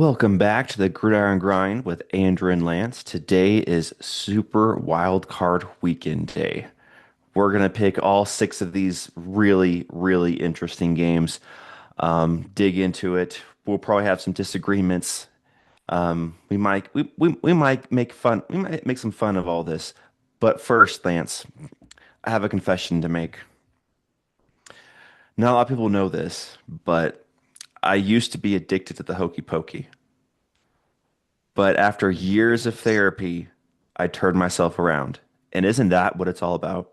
Welcome back to the Gridiron Grind with Andrew and Lance. Today is Super Wild Card Weekend Day. We're gonna pick all six of these really, really interesting games. Dig into it. We'll probably have some disagreements. We might make fun. We might make some fun of all this. But first, Lance, I have a confession to make. Not a lot of people know this, but I used to be addicted to the hokey pokey. But after years of therapy, I turned myself around. And isn't that what it's all about?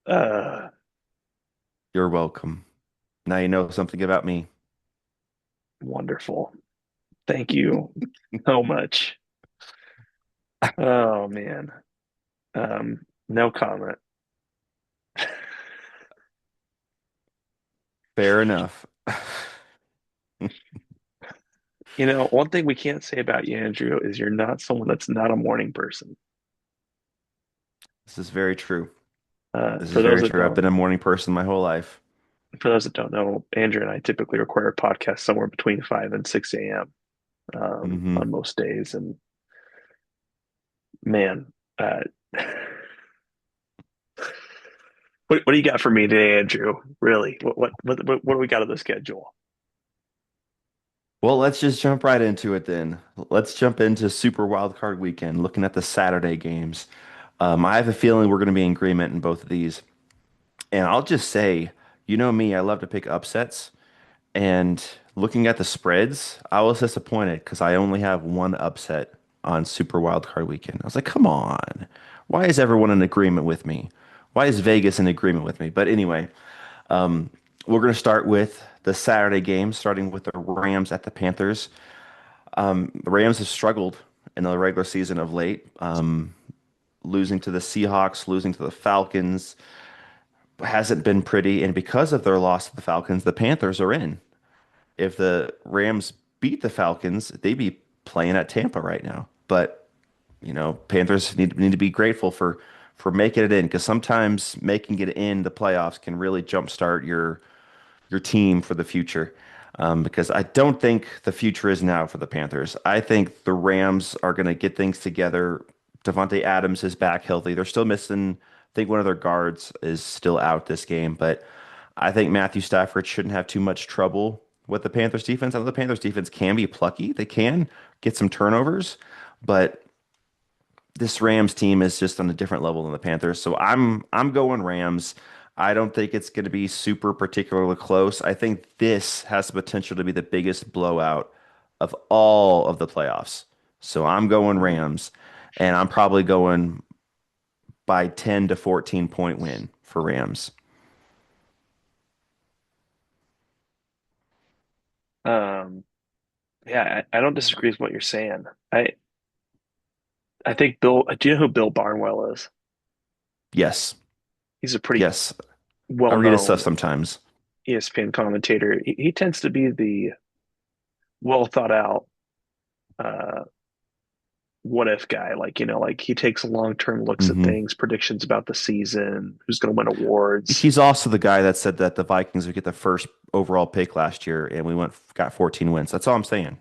Uh, You're welcome. Now you know something about me. Wonderful. Thank you so much. Oh man. No comment. Fair enough. One thing we can't say about you, Andrew, is you're not someone that's not a morning person. This is very true. Uh, This is for those very that true. I've don't, been a morning person my whole life. for those that don't know, Andrew and I typically record our podcast somewhere between 5 and 6 a.m. Hmm. On most days. And man, uh, what do you got for me today, Andrew? Really? What do we got on the schedule? Well, let's just jump right into it then. Let's jump into Super Wildcard Weekend, looking at the Saturday games. I have a feeling we're going to be in agreement in both of these. And I'll just say, you know me, I love to pick upsets. And looking at the spreads, I was disappointed because I only have one upset on Super Wildcard Weekend. I was like, come on. Why is everyone in agreement with me? Why is Vegas in agreement with me? But anyway, we're going to start with the Saturday game, starting with the Rams at the Panthers. The Rams have struggled in the regular season of late, losing to the Seahawks, losing to the Falcons. Hasn't been pretty. And because of their loss to the Falcons, the Panthers are in. If the Rams beat the Falcons, they'd be playing at Tampa right now. But Panthers need to be grateful for making it in because sometimes making it in the playoffs can really jumpstart your team for the future. Because I don't think the future is now for the Panthers. I think the Rams are going to get things together. Devontae Adams is back healthy. They're still missing. I think one of their guards is still out this game, but I think Matthew Stafford shouldn't have too much trouble with the Panthers defense. I know the Panthers defense can be plucky. They can get some turnovers, but this Rams team is just on a different level than the Panthers. So I'm going Rams. I don't think it's going to be super particularly close. I think this has the potential to be the biggest blowout of all of the playoffs. So I'm going Rams, and I'm probably going by 10 to 14 point win for Rams. Um, yeah, I don't disagree with what you're saying. I think Bill, do you know who Bill Barnwell is? Yes. He's a pretty Yes. I read his stuff well-known sometimes. ESPN commentator. He tends to be the well thought out uh, what if guy. Like he takes long-term looks at Hmm. things, predictions about the season, who's going to win awards. He's also the guy that said that the Vikings would get the first overall pick last year, and we got 14 wins. That's all I'm saying.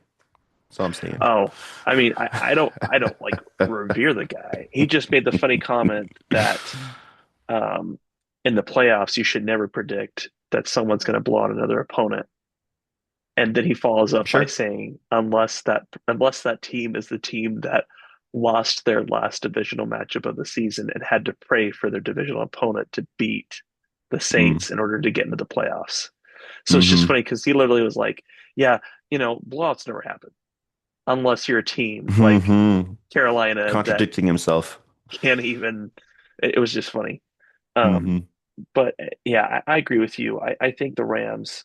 That's all I'm saying. Oh, I mean, I don't like revere the guy. He just made the funny comment that um, in the playoffs you should never predict that someone's going to blow out another opponent. And then he follows up by Sure. saying, unless that team is the team that lost their last divisional matchup of the season and had to pray for their divisional opponent to beat the Mm. Saints in order to get into the playoffs. So it's just Hmm. funny because he literally was like, yeah, blowouts never happen unless you're a team like Hmm. Carolina that Contradicting himself. can't even. It was just funny. Um, Hmm. but yeah, I agree with you. I think the Rams.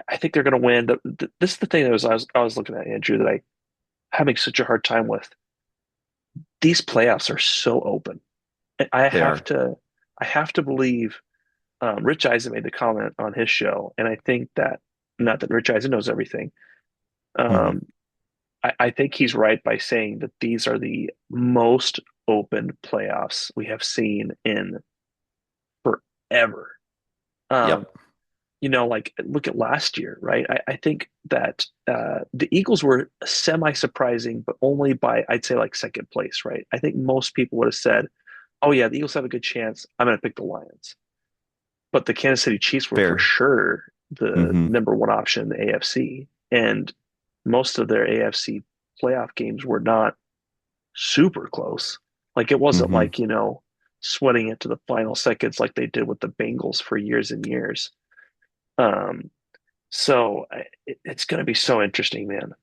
I think they're going to win. This is the thing that I was looking at, Andrew, that I having such a hard time with. These playoffs are so open. I They have are. to I have to believe Rich Eisen made the comment on his show, and I think that not that Rich Eisen knows everything. Hmm. Um, I think he's right by saying that these are the most open playoffs we have seen in ever. Um, Yep. like look at last year, right? I think that the Eagles were semi surprising, but only by I'd say like second place, right? I think most people would have said, "Oh yeah, the Eagles have a good chance. I'm going to pick the Lions." But the Kansas City Chiefs were for Fair. sure the Hmm. number one option in the AFC, and most of their AFC playoff games were not super close. Like it wasn't Hmm. like sweating it to the final seconds like they did with the Bengals for years and years. Um, so it's going to be so interesting, man.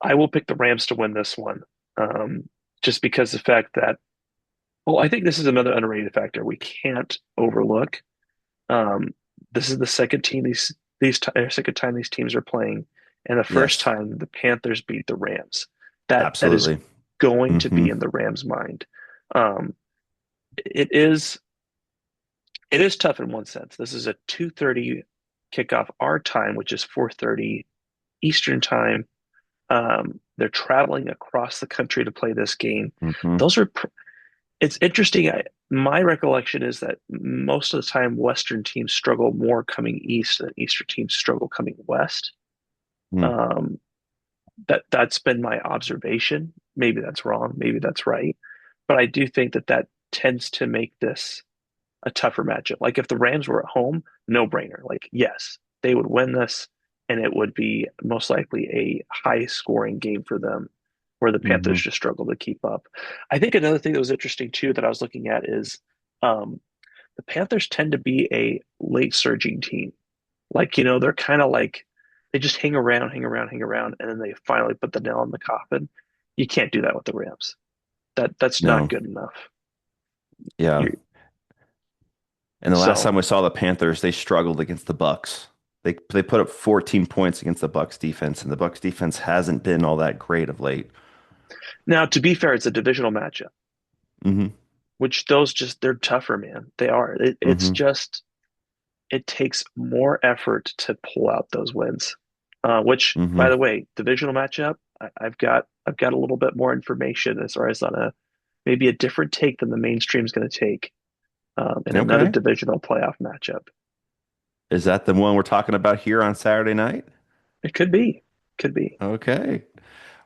I will pick the Rams to win this one, just because the fact that, well, I think this is another underrated factor we can't overlook. Um, this is the second team second time these teams are playing, and the first Yes, time the Panthers beat the Rams. That is absolutely. going to Hmm. be in the Rams' mind. Um, it is tough in one sense. This is a 2:30 kickoff our time, which is 4:30 Eastern time. They're traveling across the country to play this game. Hmm. Those are it's interesting. My recollection is that most of the time Western teams struggle more coming east than Eastern teams struggle coming west. Um, that's been my observation. Maybe that's wrong. Maybe that's right. But I do think that tends to make this a tougher matchup. Like if the Rams were at home, no brainer. Like, yes, they would win this, and it would be most likely a high scoring game for them where the Hmm. Panthers just struggle to keep up. I think another thing that was interesting too that I was looking at is um, the Panthers tend to be a late surging team. Like, they're kind of like they just hang around, hang around, hang around, and then they finally put the nail in the coffin. You can't do that with the Rams. That's not No. good enough. Yeah. you And the last so time we saw the Panthers, they struggled against the Bucks. They put up 14 points against the Bucks defense, and the Bucks defense hasn't been all that great of late. now, to be fair, it's a divisional matchup, Hmm. which those just they're tougher, man. They are. It's Hmm. just it takes more effort to pull out those wins. Which, Hmm. by the way, divisional matchup, I've got a little bit more information as far as on a maybe a different take than the mainstream is going to take in another Okay. divisional playoff matchup. Is that the one we're talking about here on Saturday night? It could be. Okay.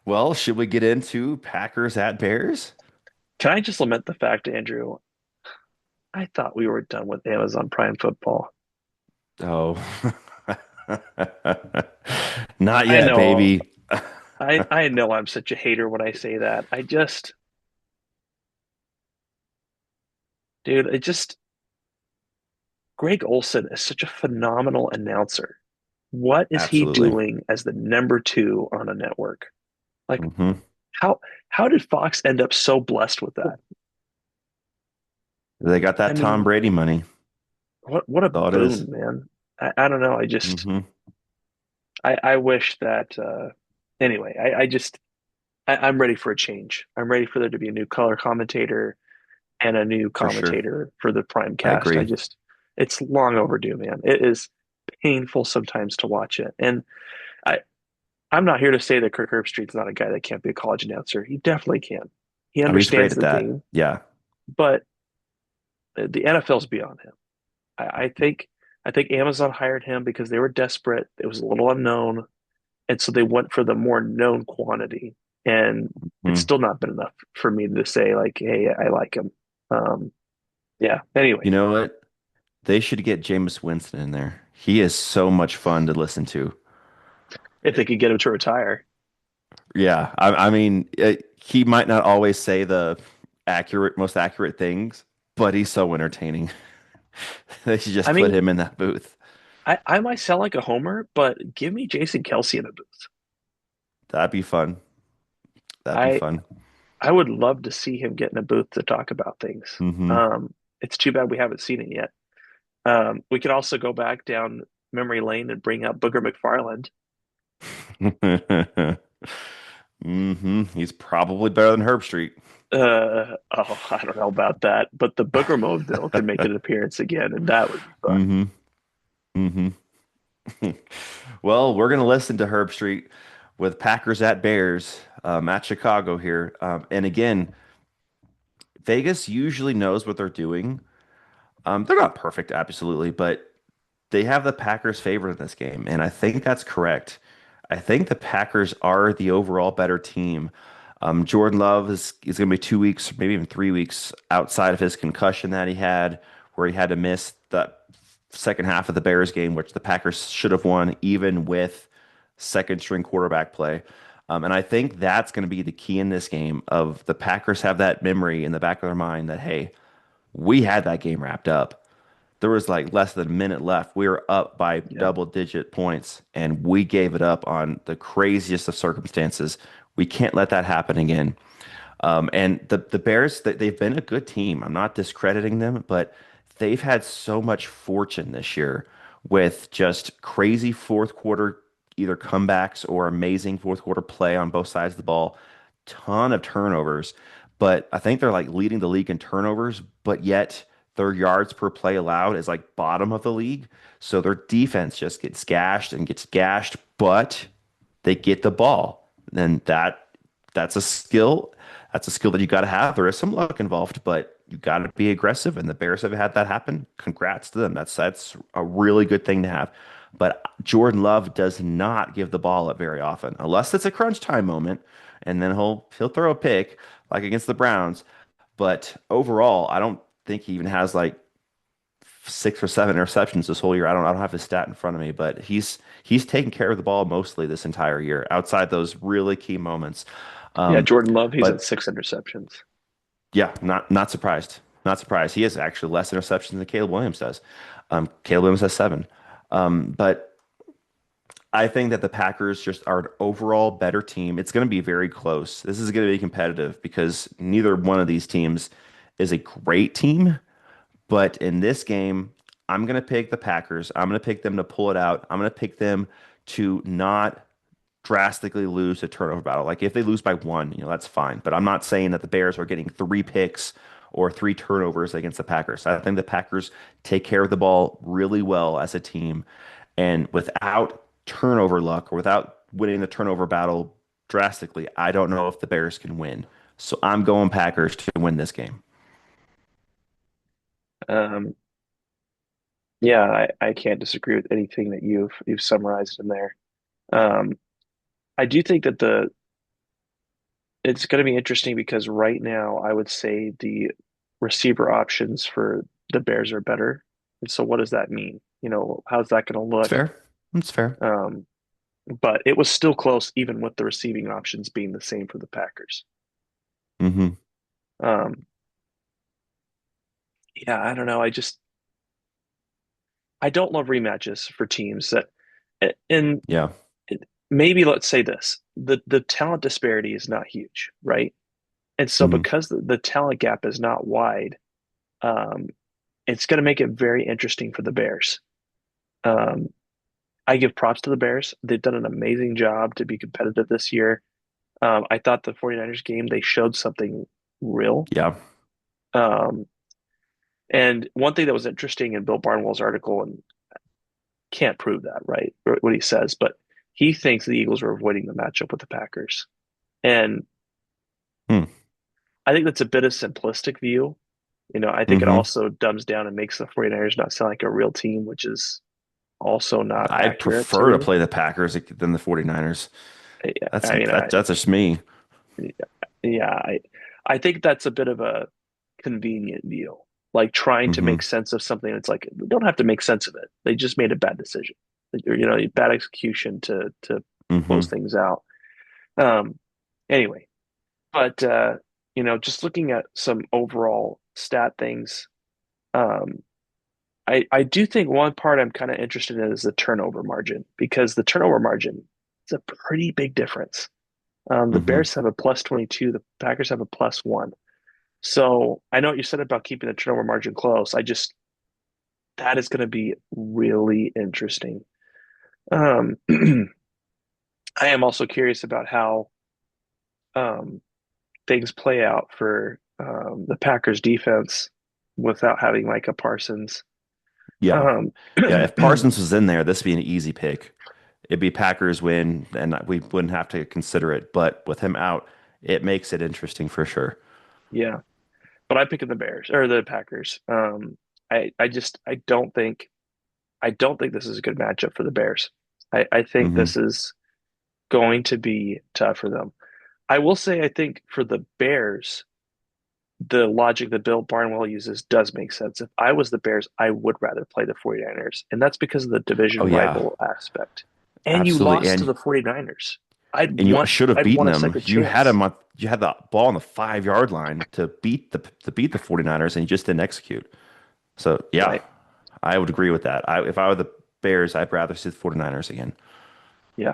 Well, should we get into Packers at Bears? Can I just lament the fact, Andrew? I thought we were done with Amazon Prime Football. Oh, not I yet, know, baby. I know I'm such a hater when I say that. Dude, Greg Olson is such a phenomenal announcer. What is he Absolutely. doing as the number two on a network? Like, Hmm. how how did Fox end up so blessed with that? They got I that Tom mean, Brady money. what a That's all it is. boon, man. I don't know. Hmm. I wish that anyway, I'm ready for a change. I'm ready for there to be a new color commentator and a new For sure. commentator for the prime I cast. agree. It's long overdue, man. It is painful sometimes to watch it. And I, I'm not here to say that Kirk Herbstreit's not a guy that can't be a college announcer. He definitely can. He Oh, he's great understands at the that. game, Yeah. but the NFL's beyond him. I think Amazon hired him because they were desperate. It was a little unknown, and so they went for the more known quantity. And it's Hmm. still not been enough for me to say like, hey, I like him. Um, yeah. You Anyway, know what? They should get Jameis Winston in there. He is so much fun to listen to. if they could get him to retire, Yeah. I mean, he might not always say the most accurate things, but he's so entertaining. They should I just put mean, him in that booth. I might sound like a homer, but give me Jason Kelsey in a booth. That'd be fun. That'd be I fun. I would love to see him get in a booth to talk about things. Hmm. It's too bad we haven't seen it yet. We could also go back down memory lane and bring up Booger McFarland. He's probably better than Herb Street. Oh, I don't know about that, but the Booger Mobile could make an appearance again, and that would be fun. Hmm. Hmm. Well, we're gonna listen to Herb Street with Packers at Bears at Chicago here. And again, Vegas usually knows what they're doing. They're not perfect, absolutely, but they have the Packers favored in this game, and I think that's correct. I think the Packers are the overall better team. Jordan Love is going to be 2 weeks, maybe even 3 weeks outside of his concussion that he had, where he had to miss the second half of the Bears game, which the Packers should have won, even with second string quarterback play. And I think that's going to be the key in this game of the Packers have that memory in the back of their mind that, hey, we had that game wrapped up. There was like less than a minute left. We were up by Yeah. double digit points and we gave it up on the craziest of circumstances. We can't let that happen again. And the Bears, they've been a good team. I'm not discrediting them, but they've had so much fortune this year with just crazy fourth quarter either comebacks or amazing fourth quarter play on both sides of the ball. Ton of turnovers, but I think they're like leading the league in turnovers, but yet their yards per play allowed is like bottom of the league. So their defense just gets gashed and gets gashed, but they get the ball. And that's a skill. That's a skill that you got to have. There is some luck involved, but you got to be aggressive. And the Bears have had that happen. Congrats to them. That's a really good thing to have. But Jordan Love does not give the ball up very often, unless it's a crunch time moment, and then he'll throw a pick like against the Browns. But overall, I don't think he even has like 6 or 7 interceptions this whole year. I don't have his stat in front of me, but he's taken care of the ball mostly this entire year, outside those really key moments. Yeah, Um, Jordan Love, he's at but 6 interceptions. yeah, not surprised. Not surprised. He has actually less interceptions than Caleb Williams does. Caleb Williams has 7. But I think that the Packers just are an overall better team. It's going to be very close. This is going to be competitive because neither one of these teams is a great team. But in this game, I'm going to pick the Packers. I'm going to pick them to pull it out. I'm going to pick them to not drastically lose a turnover battle. Like if they lose by one, that's fine. But I'm not saying that the Bears are getting 3 picks or 3 turnovers against the Packers. I think the Packers take care of the ball really well as a team. And without turnover luck or without winning the turnover battle drastically, I don't know if the Bears can win. So I'm going Packers to win this game. Um, yeah, I can't disagree with anything that you've summarized in there. Um, I do think that the it's going to be interesting because right now I would say the receiver options for the Bears are better. And so what does that mean? How's that going to It's look? fair. It's fair. Um, but it was still close even with the receiving options being the same for the Packers. Hmm. Um, yeah, I don't know. I don't love rematches for teams that and Yeah. maybe let's say this. The talent disparity is not huge, right? And so Hmm. because the talent gap is not wide, um, it's going to make it very interesting for the Bears. Um, I give props to the Bears. They've done an amazing job to be competitive this year. I thought the 49ers game, they showed something real. Yeah. Um, and one thing that was interesting in Bill Barnwell's article, and can't prove that, right? What he says, but he thinks the Eagles are avoiding the matchup with the Packers. And Hmm. I think that's a bit of simplistic view. I think it Hmm. also dumbs down and makes the 49ers not sound like a real team, which is also not I'd accurate to prefer to me. play the Packers than the 49ers. That's I mean, that's just me. yeah, I think that's a bit of a convenient view, like trying to Hmm. make sense of something. It's like they don't have to make sense of it. They just made a bad decision, or bad execution to close Hmm. things out. Um, anyway, but just looking at some overall stat things, um, I do think one part I'm kind of interested in is the turnover margin because the turnover margin is a pretty big difference. The Hmm. Bears have a plus 22, the Packers have a plus 1. So I know what you said about keeping the turnover margin close. That is going to be really interesting. Um, I am also curious about how um, things play out for the Packers defense without having Micah Parsons. Yeah. Um, Yeah. If Parsons was in there, this would be an easy pick. It'd be Packers win, and we wouldn't have to consider it. But with him out, it makes it interesting for sure. yeah, but I'm picking the Bears or the Packers. I don't think this is a good matchup for the Bears. I think Hmm. this is going to be tough for them. I will say I think for the Bears, the logic that Bill Barnwell uses does make sense. If I was the Bears, I would rather play the 49ers, and that's because of the Oh division yeah, rival aspect. And you absolutely. lost to the 49ers. And you should have I'd beaten want a them. second You had chance. him on, you had the ball on the 5 yard line to beat the 49ers, and you just didn't execute. So yeah, Right. I would agree with that. If I were the Bears, I'd rather see the 49ers again. Yeah.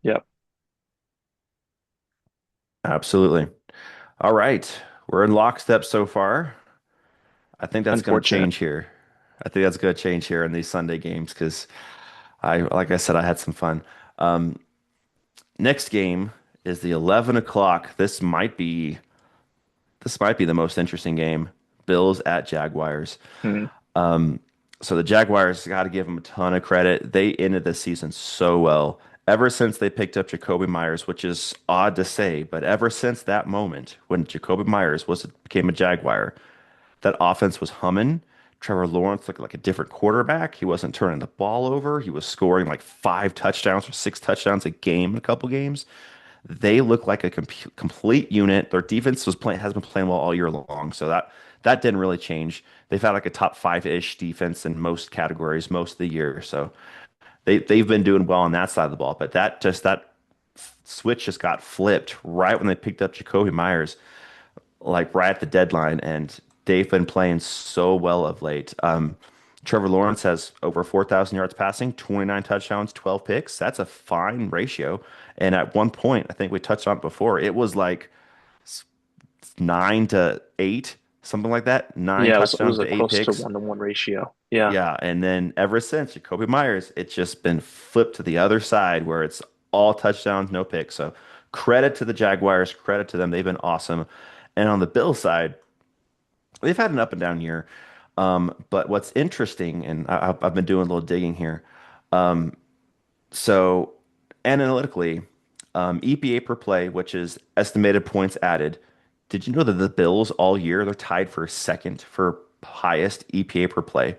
Yeah. Absolutely. All right. We're in lockstep so far. I think that's going to Unfortunate. change here. I think that's going to change here in these Sunday games because like I said, I had some fun. Um, Next game is the 11 o'clock. This might be the most interesting game. Bills at Jaguars. Hmm. So the Jaguars got to give them a ton of credit. They ended the season so well. Ever since they picked up Jacoby Myers, which is odd to say, but ever since that moment when Jacoby Myers became a Jaguar, that offense was humming. Trevor Lawrence looked like a different quarterback. He wasn't turning the ball over. He was scoring like 5 touchdowns or 6 touchdowns a game in a couple games. They look like a complete unit. Their defense has been playing well all year long, so that didn't really change. They've had like a top five-ish defense in most categories most of the year, so they've been doing well on that side of the ball. But that switch just got flipped right when they picked up Jacoby Myers, like right at the deadline, and they've been playing so well of late. Trevor Lawrence has over 4,000 yards passing, 29 touchdowns, 12 picks. That's a fine ratio. And at one point, I think we touched on it before, it was like 9-8, something like that. Nine Yeah, it was touchdowns a to eight close to picks. 1-to-1 ratio. Yeah. Yeah. And then ever since Jacoby Myers, it's just been flipped to the other side where it's all touchdowns, no picks. So credit to the Jaguars, credit to them. They've been awesome. And on the Bills side, they've had an up and down year. But what's interesting, and I've been doing a little digging here. So analytically, EPA per play, which is estimated points added. Did you know that the Bills all year they're tied for second for highest EPA per play?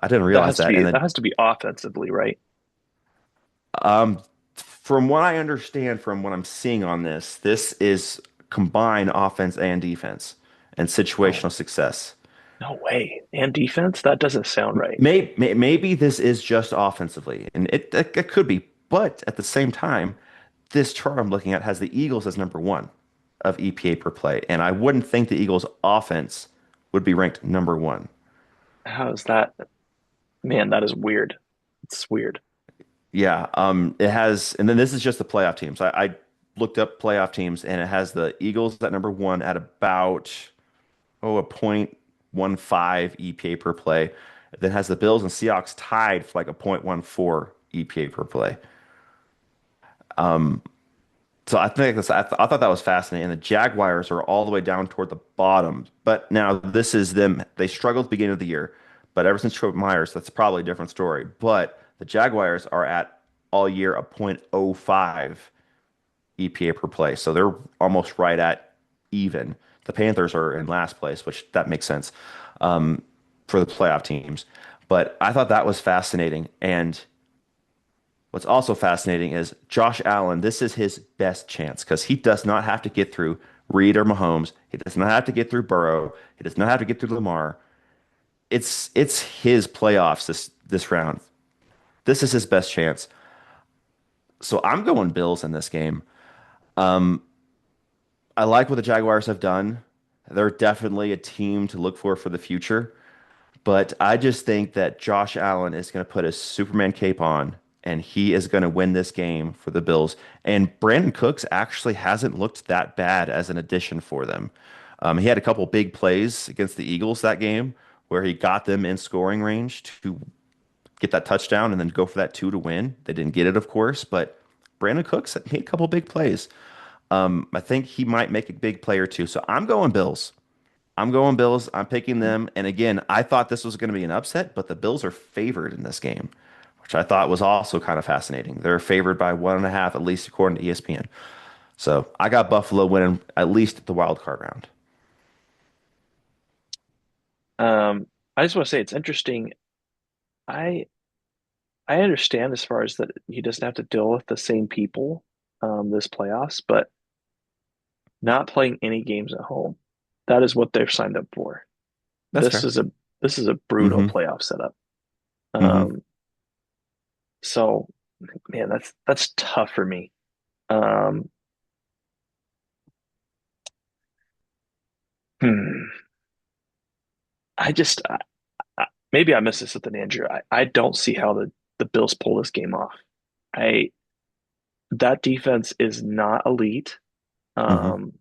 I didn't realize that. And That then has to be offensively, right? from what I understand, from what I'm seeing on this, this is combined offense and defense and No, situational success. no way. And defense? That doesn't sound right. Maybe this is just offensively, and it could be, but at the same time, this chart I'm looking at has the Eagles as number one of EPA per play, and I wouldn't think the Eagles' offense would be ranked number one. How is that? Man, that is weird. It's weird. Yeah, it has, and then this is just the playoff teams. I looked up playoff teams, and it has the Eagles at number one at about a 0.15 EPA per play. It then has the Bills and Seahawks tied for like a 0.14 EPA per play. So I thought that was fascinating. And the Jaguars are all the way down toward the bottom. But now this is them. They struggled at the beginning of the year, but ever since Troy Myers, that's probably a different story. But the Jaguars are at all year a 0.05 EPA per play. So they're almost right at even. The Panthers are in last place, which that makes sense for the playoff teams. But I thought that was fascinating. And what's also fascinating is Josh Allen. This is his best chance because he does not have to get through Reed or Mahomes. He does not have to get through Burrow. He does not have to get through Lamar. It's his playoffs this round. This is his best chance. So I'm going Bills in this game. I like what the Jaguars have done. They're definitely a team to look for the future. But I just think that Josh Allen is going to put his Superman cape on and he is going to win this game for the Bills. And Brandon Cooks actually hasn't looked that bad as an addition for them. He had a couple big plays against the Eagles that game where he got them in scoring range to get that touchdown and then go for that two to win. They didn't get it, of course, but Brandon Cooks made a couple big plays. I think he might make a big play or two. So I'm going Bills. I'm going Bills. I'm picking them. And again, I thought this was going to be an upset, but the Bills are favored in this game, which I thought was also kind of fascinating. They're favored by 1.5, at least according to ESPN. So I got Buffalo winning at least the wild card round. I just want to say it's interesting. I I understand as far as that he doesn't have to deal with the same people this playoffs, but not playing any games at home. That is what they've signed up for. That's This fair. is a this is a brutal Mm-hmm. playoff setup. Mm-hmm. Um, so man, that's tough for me. Um, hmm, I just maybe I missed this with an Andrew. I don't see how the Bills pull this game off. I That defense is not elite. Mm-hmm. Um,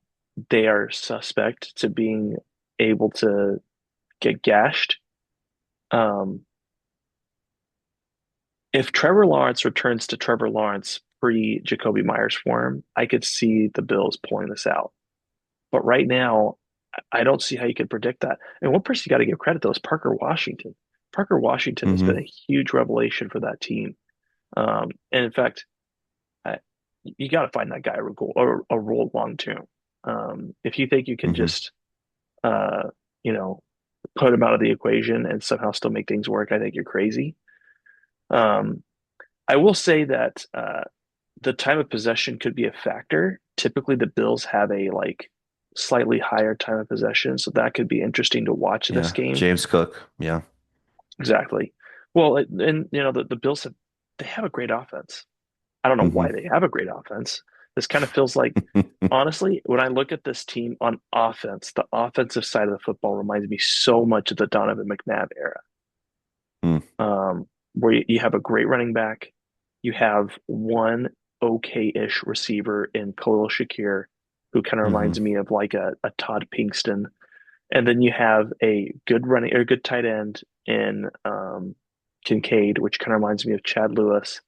they are suspect to being able to get gashed. Um, if Trevor Lawrence returns to Trevor Lawrence pre Jacoby Myers form, I could see the Bills pulling this out. But right now, I don't see how you could predict that. And one person you got to give credit though is Parker Washington. Parker Washington has been Mm-hmm. a huge revelation for that team. And in fact, I, you got to find that guy a role long term. If you think you can Mm-hmm. just, uh, you know, put him out of the equation and somehow still make things work, I think you're crazy. Um, I will say that the time of possession could be a factor. Typically, the Bills have a like slightly higher time of possession, so that could be interesting to watch this Yeah. game. James Cook. Yeah. Exactly. Well, and the Bills have a great offense. I don't know Mm-hmm. why they have a great offense. This kind of feels like, honestly, when I look at this team on offense, the offensive side of the football reminds me so much of the Donovan McNabb era, Mm. where you have a great running back, you have one okay-ish receiver in Khalil Shakir, who kind of Mm-hmm. reminds me of like a Todd Pinkston, and then you have a good running or good tight end in Kincaid, which kind of reminds me of Chad Lewis.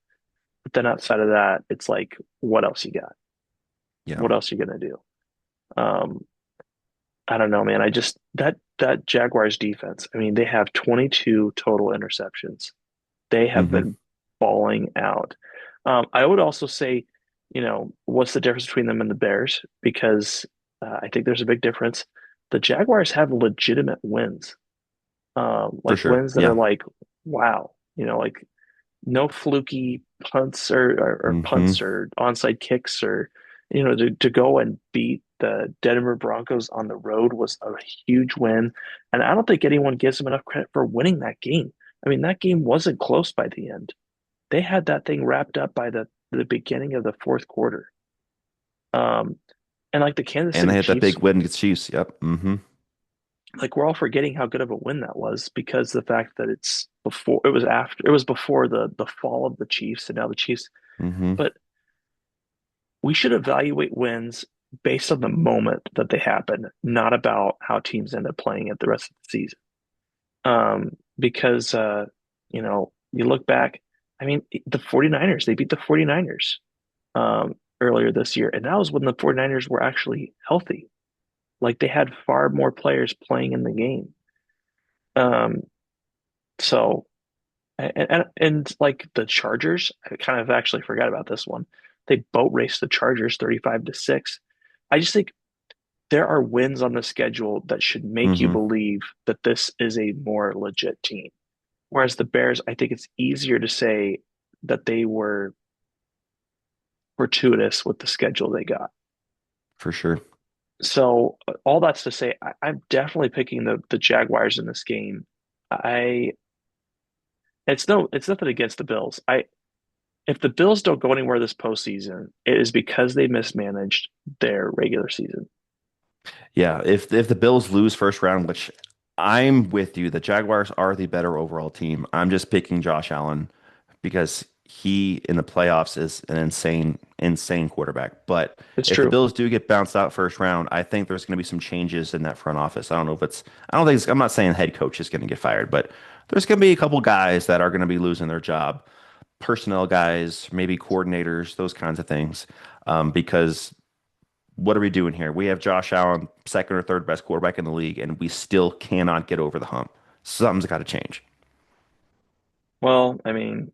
But then outside of that, it's like, what else you got? Yeah. What else are you gonna do? Um, I don't know, man. I just that Jaguars defense. I mean, they have 22 total interceptions. They have Mm-hmm. been balling out. I would also say, what's the difference between them and the Bears? Because I think there's a big difference. The Jaguars have legitimate wins, For like sure. wins that are Yeah. like, wow, like no fluky punts or Mm-hmm. punts or onside kicks or to go and beat the Denver Broncos on the road was a huge win, and I don't think anyone gives them enough credit for winning that game. I mean, that game wasn't close by the end. They had that thing wrapped up by the beginning of the fourth quarter. Um, and like the Kansas And they City had that Chiefs, big win against Chiefs. Yep. Mm-hmm. like we're all forgetting how good of a win that was because the fact that it was before the fall of the Chiefs and now the Chiefs. Mm-hmm. But we should evaluate wins based on the moment that they happen, not about how teams end up playing it the rest of the season. Because you look back, I mean, the 49ers, they beat the 49ers earlier this year, and that was when the 49ers were actually healthy. Like they had far more players playing in the game. Um, so and like the Chargers, I kind of actually forgot about this one. They boat raced the Chargers 35-6. I just think there are wins on the schedule that should make you Mm-hmm. believe that this is a more legit team. Whereas the Bears, I think it's easier to say that they were fortuitous with the schedule they got. For sure. So all that's to say, I'm definitely picking the Jaguars in this game. I it's nothing against the Bills. If the Bills don't go anywhere this postseason, it is because they mismanaged their regular season. Yeah. If the Bills lose first round, which I'm with you, the Jaguars are the better overall team. I'm just picking Josh Allen because he in the playoffs is an insane, insane quarterback. But It's if the true. Bills do get bounced out first round, I think there's going to be some changes in that front office. I don't know if it's, I don't think it's, I'm not saying the head coach is going to get fired, but there's going to be a couple guys that are going to be losing their job. Personnel guys, maybe coordinators, those kinds of things. Because what are we doing here? We have Josh Allen, second or third best quarterback in the league, and we still cannot get over the hump. Something's got to change. Well, I mean,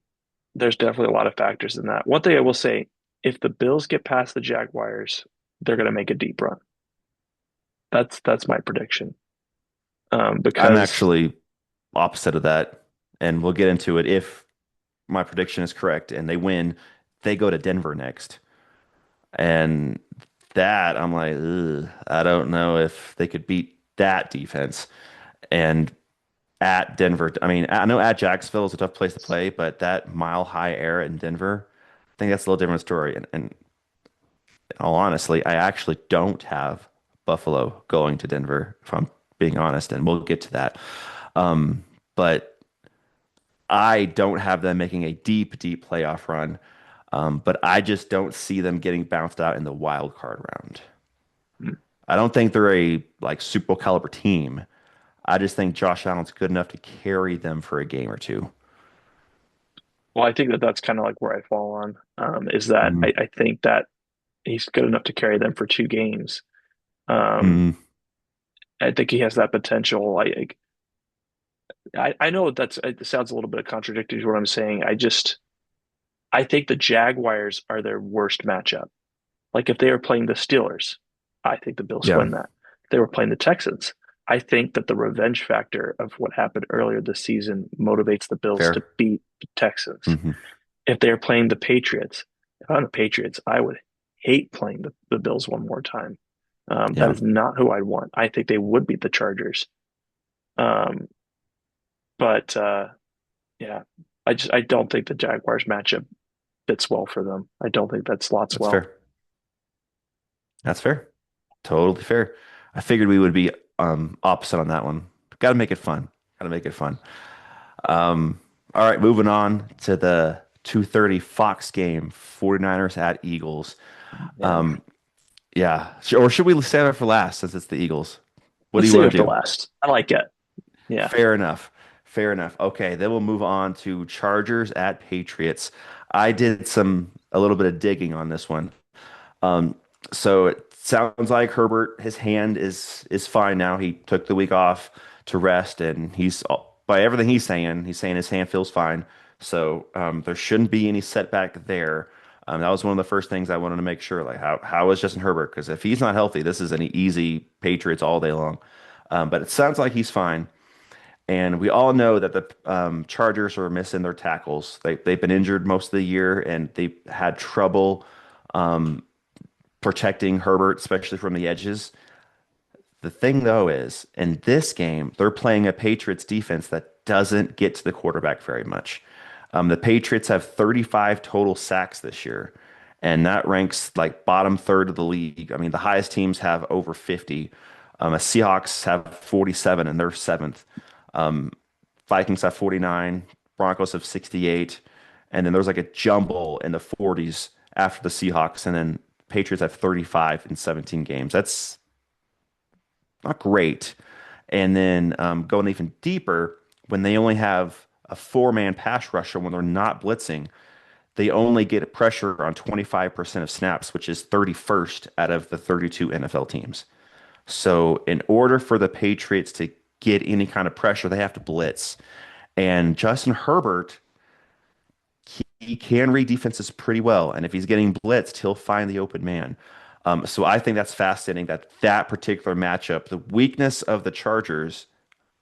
there's definitely a lot of factors in that. One thing I will say, if the Bills get past the Jaguars, they're going to make a deep run. That's my prediction. I'm Because actually opposite of that, and we'll get into it if my prediction is correct and they win, they go to Denver next. And that I'm like, ugh, I don't know if they could beat that defense. And at Denver, I mean, I know at Jacksonville is a tough place to play, but that mile high air in Denver, I think that's a little different story. And all honestly, I actually don't have Buffalo going to Denver, if I'm being honest, and we'll get to that. But I don't have them making a deep, deep playoff run. But I just don't see them getting bounced out in the wild card round. Hmm. I don't think they're a like Super Bowl caliber team. I just think Josh Allen's good enough to carry them for a game or two. Well, I think that that's kind of like where I fall on, is that Mm, I think that he's good enough to carry them for 2 games. Um, mm, I think he has that potential. I know that's it sounds a little bit contradictory to what I'm saying. I think the Jaguars are their worst matchup. Like if they were playing the Steelers, I think the Bills yeah, win that. If they were playing the Texans, I think that the revenge factor of what happened earlier this season motivates the Bills to fair. beat the Texans. Hmm. If they're playing the Patriots, if I'm the Patriots, I would hate playing the Bills one more time. That Yeah, is not who I'd want. I think they would beat the Chargers. Um, but yeah, I don't think the Jaguars matchup fits well for them. I don't think that slots that's well. fair. That's fair. Totally fair. I figured we would be opposite on that one. Got to make it fun. Got to make it fun. Um, all right, moving on to the 2:30 Fox game, 49ers at Eagles. Man, Um, yeah, or should we save it for last since it's the Eagles? What do let's you save want it to for do? last. I like it. Yeah. Fair enough. Fair enough. Okay, then we'll move on to Chargers at Patriots. I did a little bit of digging on this one. Um, so it sounds like Herbert, his hand is fine now. He took the week off to rest, and by everything he's saying his hand feels fine. So there shouldn't be any setback there. That was one of the first things I wanted to make sure. Like how is Justin Herbert? Because if he's not healthy, this is an easy Patriots all day long. But it sounds like he's fine. And we all know that the Chargers are missing their tackles. They've been injured most of the year, and they had trouble protecting Herbert, especially from the edges. The thing, though, is in this game, they're playing a Patriots defense that doesn't get to the quarterback very much. The Patriots have 35 total sacks this year, and that ranks like bottom third of the league. I mean, the highest teams have over 50. The Seahawks have 47, and they're seventh. Vikings have 49, Broncos have 68, and then there's like a jumble in the 40s after the Seahawks, and then Patriots have 35 in 17 games. That's not great. And then going even deeper, when they only have a four-man pass rusher when they're not blitzing, they only get pressure on 25% of snaps, which is 31st out of the 32 NFL teams. So in order for the Patriots to get any kind of pressure, they have to blitz. And Justin Herbert, he can read defenses pretty well. And if he's getting blitzed, he'll find the open man. So I think that's fascinating that that particular matchup, the weakness of the Chargers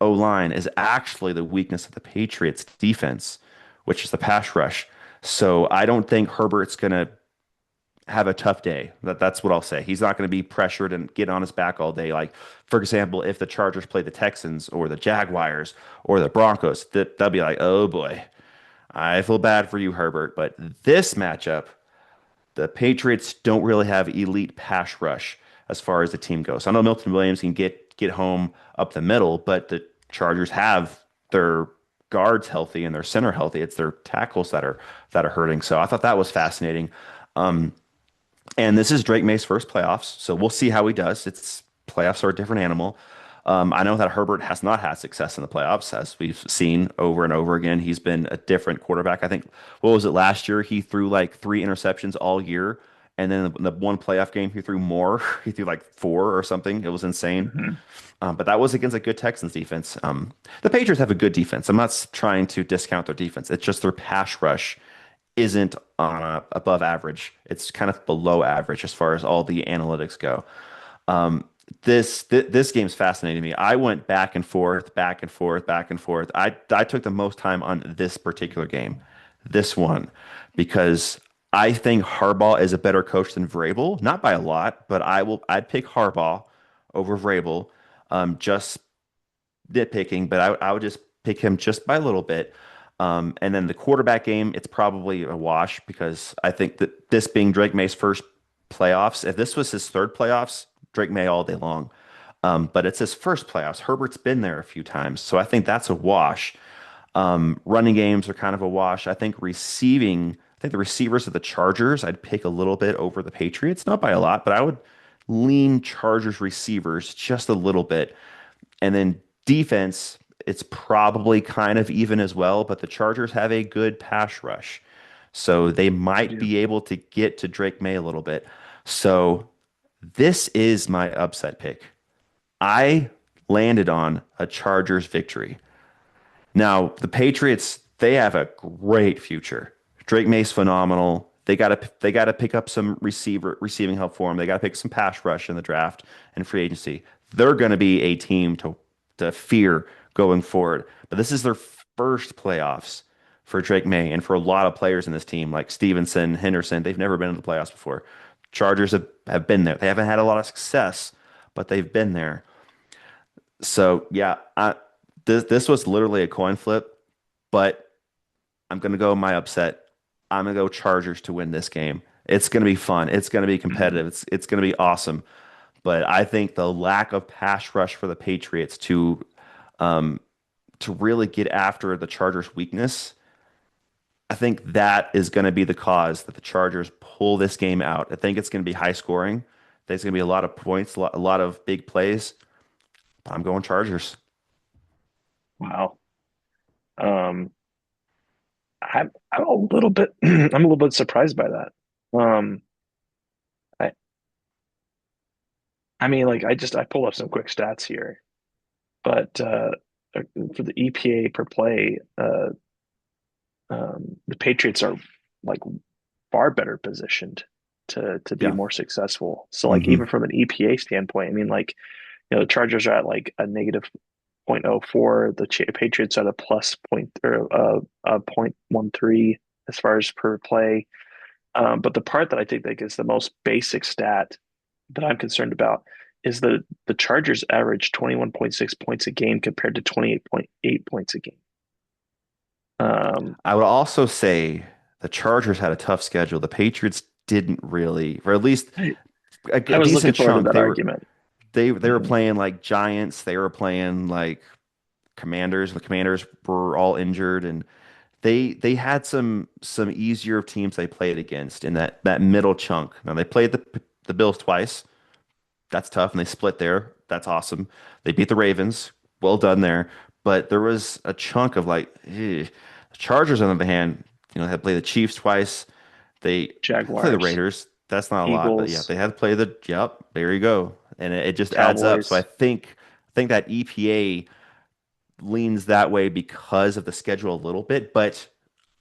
O line is actually the weakness of the Patriots defense, which is the pass rush. So I don't think Herbert's going to have a tough day. That's what I'll say. He's not going to be pressured and get on his back all day. Like, for example, if the Chargers play the Texans or the Jaguars or the Broncos, they'll be like, oh boy, I feel bad for you, Herbert. But this matchup, the Patriots don't really have elite pass rush as far as the team goes. I know Milton Williams can get home up the middle, but the Chargers have their guards healthy and their center healthy. It's their tackles that are hurting. So I thought that was fascinating. And this is Drake May's first playoffs, so we'll see how he does. It's playoffs are a different animal. I know that Herbert has not had success in the playoffs, as we've seen over and over again. He's been a different quarterback. I think, what was it last year? He threw like three interceptions all year, and then in the one playoff game, he threw more. He threw like four or something. It was insane. Hmm. But that was against a good Texans defense. The Patriots have a good defense. I'm not trying to discount their defense. It's just their pass rush isn't on above average. It's kind of below average as far as all the analytics go. This game's fascinating me. I went back and forth, back and forth, back and forth. I took the most time on this particular game, this one, because I think Harbaugh is a better coach than Vrabel, not by a lot, but I'd pick Harbaugh over Vrabel. Just nitpicking, but I would just pick him just by a little bit. And then the quarterback game, it's probably a wash because I think that this being Drake May's first playoffs, if this was his third playoffs, Drake May all day long. But it's his first playoffs. Herbert's been there a few times, so I think that's a wash. Running games are kind of a wash. I think the receivers of the Chargers, I'd pick a little bit over the Patriots, not by a lot, but I would lean Chargers receivers just a little bit. And then defense, it's probably kind of even as well, but the Chargers have a good pass rush. So they I might do. be able to get to Drake May a little bit. So this is my upset pick. I landed on a Chargers victory. Now, the Patriots, they have a great future. Drake May's phenomenal. They got to pick up some receiving help for him. They got to pick some pass rush in the draft and free agency. They're going to be a team to fear going forward. But this is their first playoffs for Drake May and for a lot of players in this team like Stevenson, Henderson. They've never been in the playoffs before. Chargers have been there. They haven't had a lot of success, but they've been there. So yeah, this was literally a coin flip, but I'm gonna go my upset. I'm gonna go Chargers to win this game. It's gonna be fun. It's gonna be competitive. It's gonna be awesome. But I think the lack of pass rush for the Patriots um, to really get after the Chargers' weakness, I think that is going to be the cause that the Chargers pull this game out. I think it's going to be high scoring. I think it's going to be a lot of points, a lot of big plays. I'm going Chargers. Wow. Um, I'm a little bit I'm a little bit surprised by that. Um, I I mean, like I pulled up some quick stats here, but for the EPA per play, the Patriots are like far better positioned to be Yeah. more successful. So like Hmm. even from an EPA standpoint, I mean like the Chargers are at like a negative 0.04, the Patriots are at a plus point or a 0.13 as far as per play. But the part that I think that is the most basic stat that I'm concerned about is the Chargers average 21.6 points a game compared to 28.8 points a game. Um, I would also say the Chargers had a tough schedule. The Patriots didn't really, or at least I, a I was looking decent forward to chunk. that argument. They were Mhm. playing like Giants. They were playing like Commanders. The Commanders were all injured, and they had some easier teams they played against in that middle chunk. Now they played the Bills twice. That's tough, and they split there. That's awesome. They beat the Ravens. Well done there. But there was a chunk of like, the Chargers on the other hand, had to play the Chiefs twice. They had to play the Jaguars, Raiders. That's not a lot, but yeah, Eagles, they had to play yep, there you go. And it just adds up. So Cowboys. I think that EPA leans that way because of the schedule a little bit, but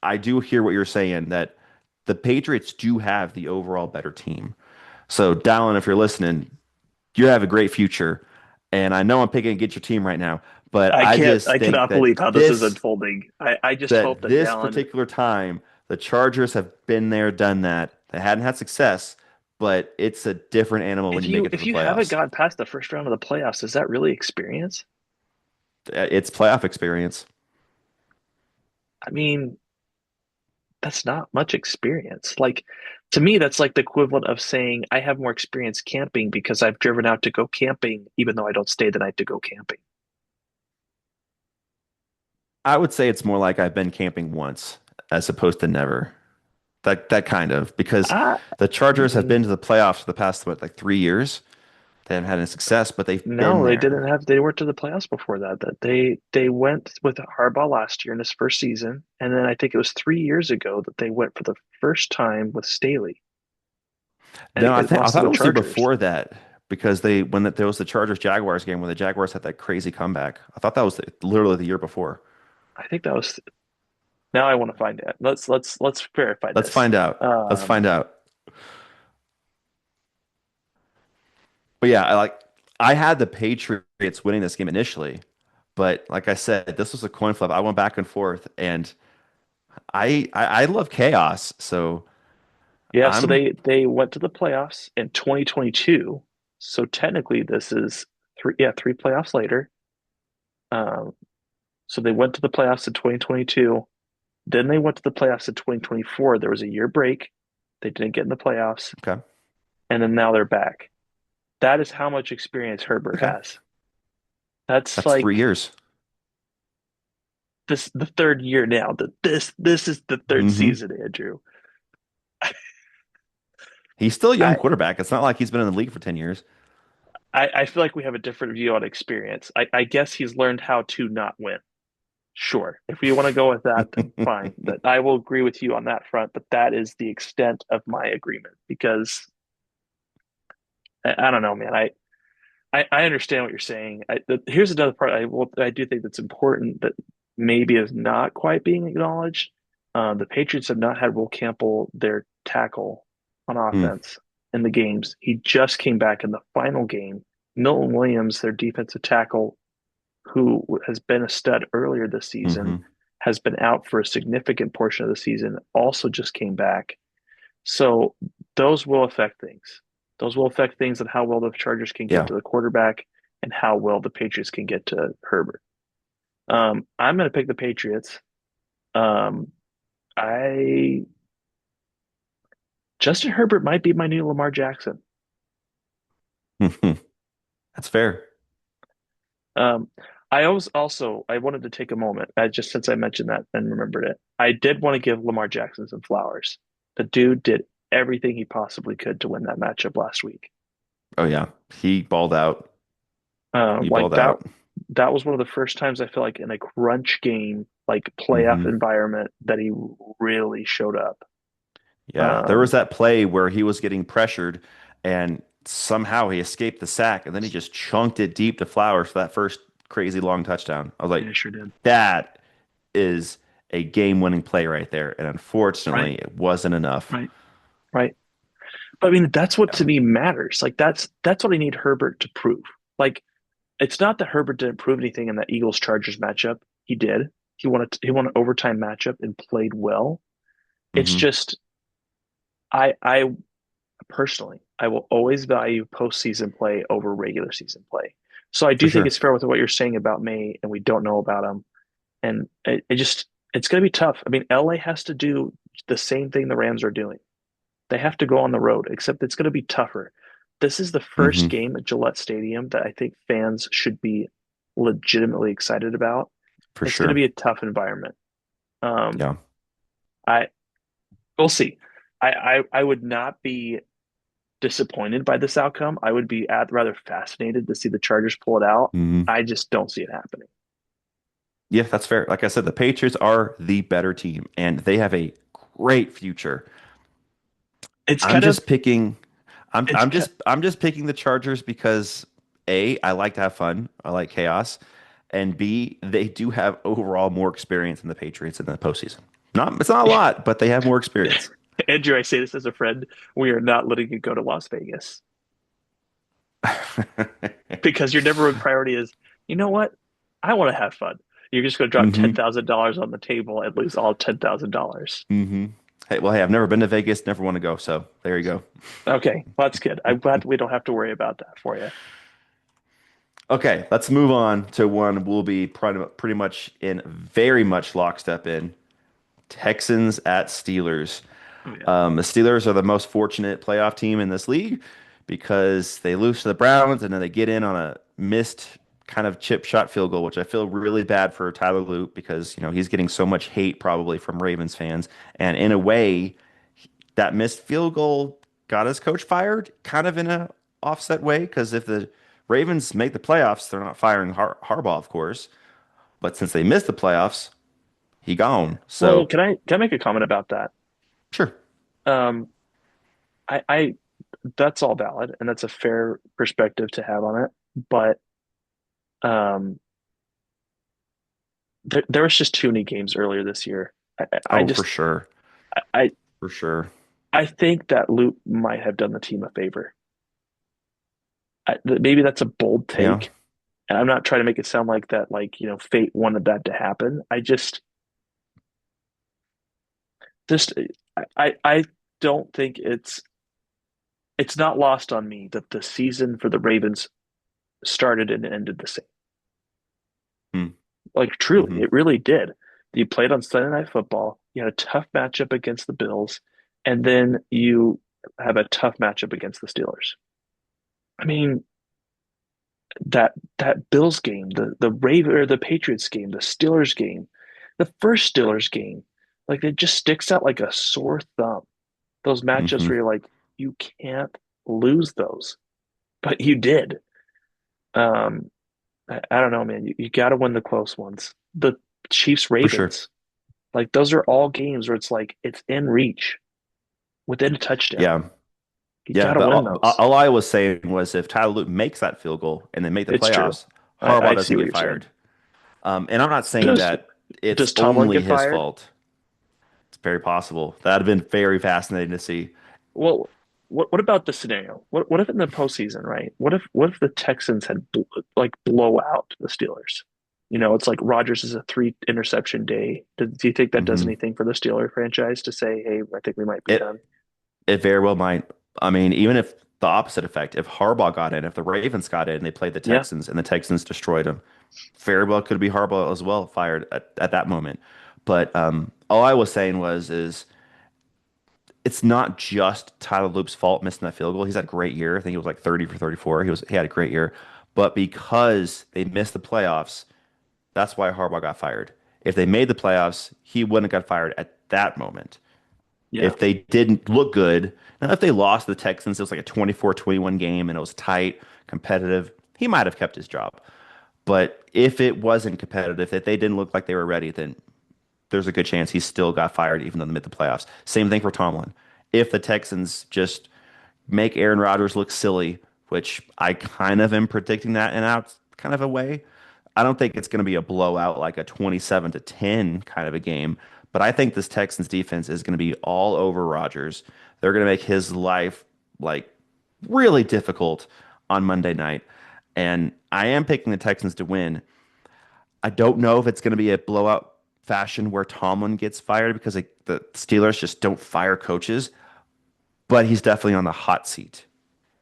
I do hear what you're saying that the Patriots do have the overall better team. So, Dallin, if you're listening, you have a great future. And I know I'm picking against your team right now, but I just I think cannot believe how this is unfolding. I just hope that that this Dallin, particular time, the Chargers have been there, done that. They hadn't had success, but it's a different animal when you make it to if the you haven't playoffs. gotten past the first round of the playoffs, is that really experience? It's playoff experience. I mean, that's not much experience. Like to me, that's like the equivalent of saying I have more experience camping because I've driven out to go camping, even though I don't stay the night to go camping. I would say it's more like I've been camping once as opposed to never. That kind of because I, the Chargers have mm, been to the playoffs for the past what, like 3 years. They haven't had any success, but they've been no, there. they weren't to the playoffs before that. That they went with Harbaugh last year in his first season, and then I think it was 3 years ago that they went for the first time with Staley and No, it I lost to thought it the was the year Chargers. before that because there was the Chargers Jaguars game where the Jaguars had that crazy comeback. I thought that was literally the year before. I think that was now I want to find it. Let's verify Let's this. find out. Let's Um, find out. But yeah, I had the Patriots winning this game initially, but like I said, this was a coin flip. I went back and forth, and I love chaos, so Yeah, so I'm they went to the playoffs in 2022. So technically, this is three playoffs later. Um, so they went to the playoffs in 2022. Then they went to the playoffs in 2024. There was a year break. They didn't get in the playoffs, okay. and then now they're back. That is how much experience Herbert Okay, has. That's that's three like years. this the third year now. That this is the third Hmm. season, Andrew. He's still a young I quarterback. It's not like he's been in the league for 10 years. I feel like we have a different view on experience. I guess he's learned how to not win. Sure, if you want to go with that, then fine. That I will agree with you on that front, but that is the extent of my agreement because I don't know, man. I understand what you're saying. Here's another part I do think that's important that maybe is not quite being acknowledged. The Patriots have not had Will Campbell, their tackle on Hmm. offense in the games. He just came back in the final game. Milton Williams, their defensive tackle, who has been a stud earlier this season, Hmm. has been out for a significant portion of the season, also just came back. So those will affect things. Those will affect things and how well the Chargers can get Yeah. to the quarterback and how well the Patriots can get to Herbert. I'm going to pick the Patriots. Um, I Justin Herbert might be my new Lamar Jackson. Hmm. That's fair. Um, I always also I wanted to take a moment, just since I mentioned that and remembered it. I did want to give Lamar Jackson some flowers. The dude did everything he possibly could to win that matchup last week. Oh yeah. He balled out. He Like balled out. that was one of the first times I feel like in a crunch game, like playoff Hmm. environment, that he really showed up. Yeah. There was Um, that play where he was getting pressured and somehow he escaped the sack and then he just chunked it deep to Flowers for that first crazy long touchdown. I was like, yeah, sure did. that is a game-winning play right there. And Right, unfortunately, it wasn't enough. right, right. But I mean, that's what Yeah. to me matters. Like that's what I need Herbert to prove. Like it's not that Herbert didn't prove anything in that Eagles Chargers matchup. He did. He won an overtime matchup and played well. It's Hmm. just I personally I will always value postseason play over regular season play. So I For do think sure. it's fair with what you're saying about May, and we don't know about him. And it just it's going to be tough. I mean, LA has to do the same thing the Rams are doing. They have to go on the road, except it's going to be tougher. This is the first Hmm. game at Gillette Stadium that I think fans should be legitimately excited about. For It's going to sure. be a tough environment. Um, Yeah. I We'll see. I would not be disappointed by this outcome. I would be rather fascinated to see the Chargers pull it out. Hmm. I just don't see it happening. Yeah, that's fair. Like I said, the Patriots are the better team and they have a great future. It's I'm kind of just picking I'm it's I'm just I'm just picking the Chargers because A, I like to have fun. I like chaos. And B, they do have overall more experience than the Patriots in the postseason. Not it's not a lot, but they have more experience. Andrew. I say this as a friend. We are not letting you go to Las Vegas because your number one priority is, you know what? I want to have fun. You're just going to drop Hmm. $10,000 on the table and lose all $10,000. Hmm. Hey, I've never been to Vegas, never want to go, so there you go. Okay, well, that's good. I'm glad we don't have to worry about that for you. Okay, let's move on to one we'll be pretty much in very much lockstep in. Texans at Steelers. Oh yeah. The Steelers are the most fortunate playoff team in this league because they lose to the Browns and then they get in on a missed kind of chip shot field goal, which I feel really bad for Tyler Loop because, he's getting so much hate probably from Ravens fans. And in a way, that missed field goal got his coach fired, kind of in a offset way, because if the Ravens make the playoffs, they're not firing Harbaugh, of course. But since they missed the playoffs, he gone. Well, So can I make a comment about that? sure. Um, I that's all valid and that's a fair perspective to have on it. But um, there was just too many games earlier this year. I Oh, for just sure. I For sure. I think that Loop might have done the team a favor. maybe that's a bold Yeah. take, and I'm not trying to make it sound like that, like, fate wanted that to happen. Just I don't think it's not lost on me that the season for the Ravens started and ended the same. Mm, Like truly, hmm it really did. You played on Sunday Night Football, you had a tough matchup against the Bills, and then you have a tough matchup against the Steelers. I mean, that Bills game, the Raven or the Patriots game, the Steelers game, the first Steelers game, like it just sticks out like a sore thumb. Those matchups hmm where you're like, you can't lose those, but you did. Um, I don't know, man. You got to win the close ones. The Chiefs For sure. Ravens, like those are all games where it's like it's in reach within a touchdown. Yeah. You Yeah. got to But win all, those. all I was saying was if Tyler Luke makes that field goal and they make the It's true. playoffs, I Harbaugh see doesn't what get you're saying. fired. And I'm not saying Does that it's does Tomlin only get his fired? fault. It's very possible. That'd have been very fascinating to see. Well, what about the scenario? What if in the postseason, right? What if the Texans had like blow out the Steelers? It's like Rodgers is a three interception day. Do you think that does hmm anything for the Steeler franchise to say, hey, I think we might be It done? it very well might. I mean, even if the opposite effect, if Harbaugh got in, if the Ravens got in and they played the Yeah, Texans and the Texans destroyed them, very well could be Harbaugh as well fired at that moment. But all I was saying was is it's not just Tyler Loop's fault missing that field goal. He's had a great year. I think he was like 30 for 34. He had a great year. But because they missed the playoffs, that's why Harbaugh got fired. If they made the playoffs, he wouldn't have got fired at that moment. yeah. If they didn't look good, now if they lost the Texans, it was like a 24-21 game and it was tight, competitive, he might have kept his job. But if it wasn't competitive, if they didn't look like they were ready, then there's a good chance he still got fired even though they made the playoffs. Same thing for Tomlin. If the Texans just make Aaron Rodgers look silly, which I kind of am predicting that in out kind of a way, I don't think it's going to be a blowout like a 27-10 kind of a game, but I think this Texans defense is going to be all over Rodgers. They're going to make his life like really difficult on Monday night. And I am picking the Texans to win. I don't know if it's going to be a blowout fashion where Tomlin gets fired because the Steelers just don't fire coaches, but he's definitely on the hot seat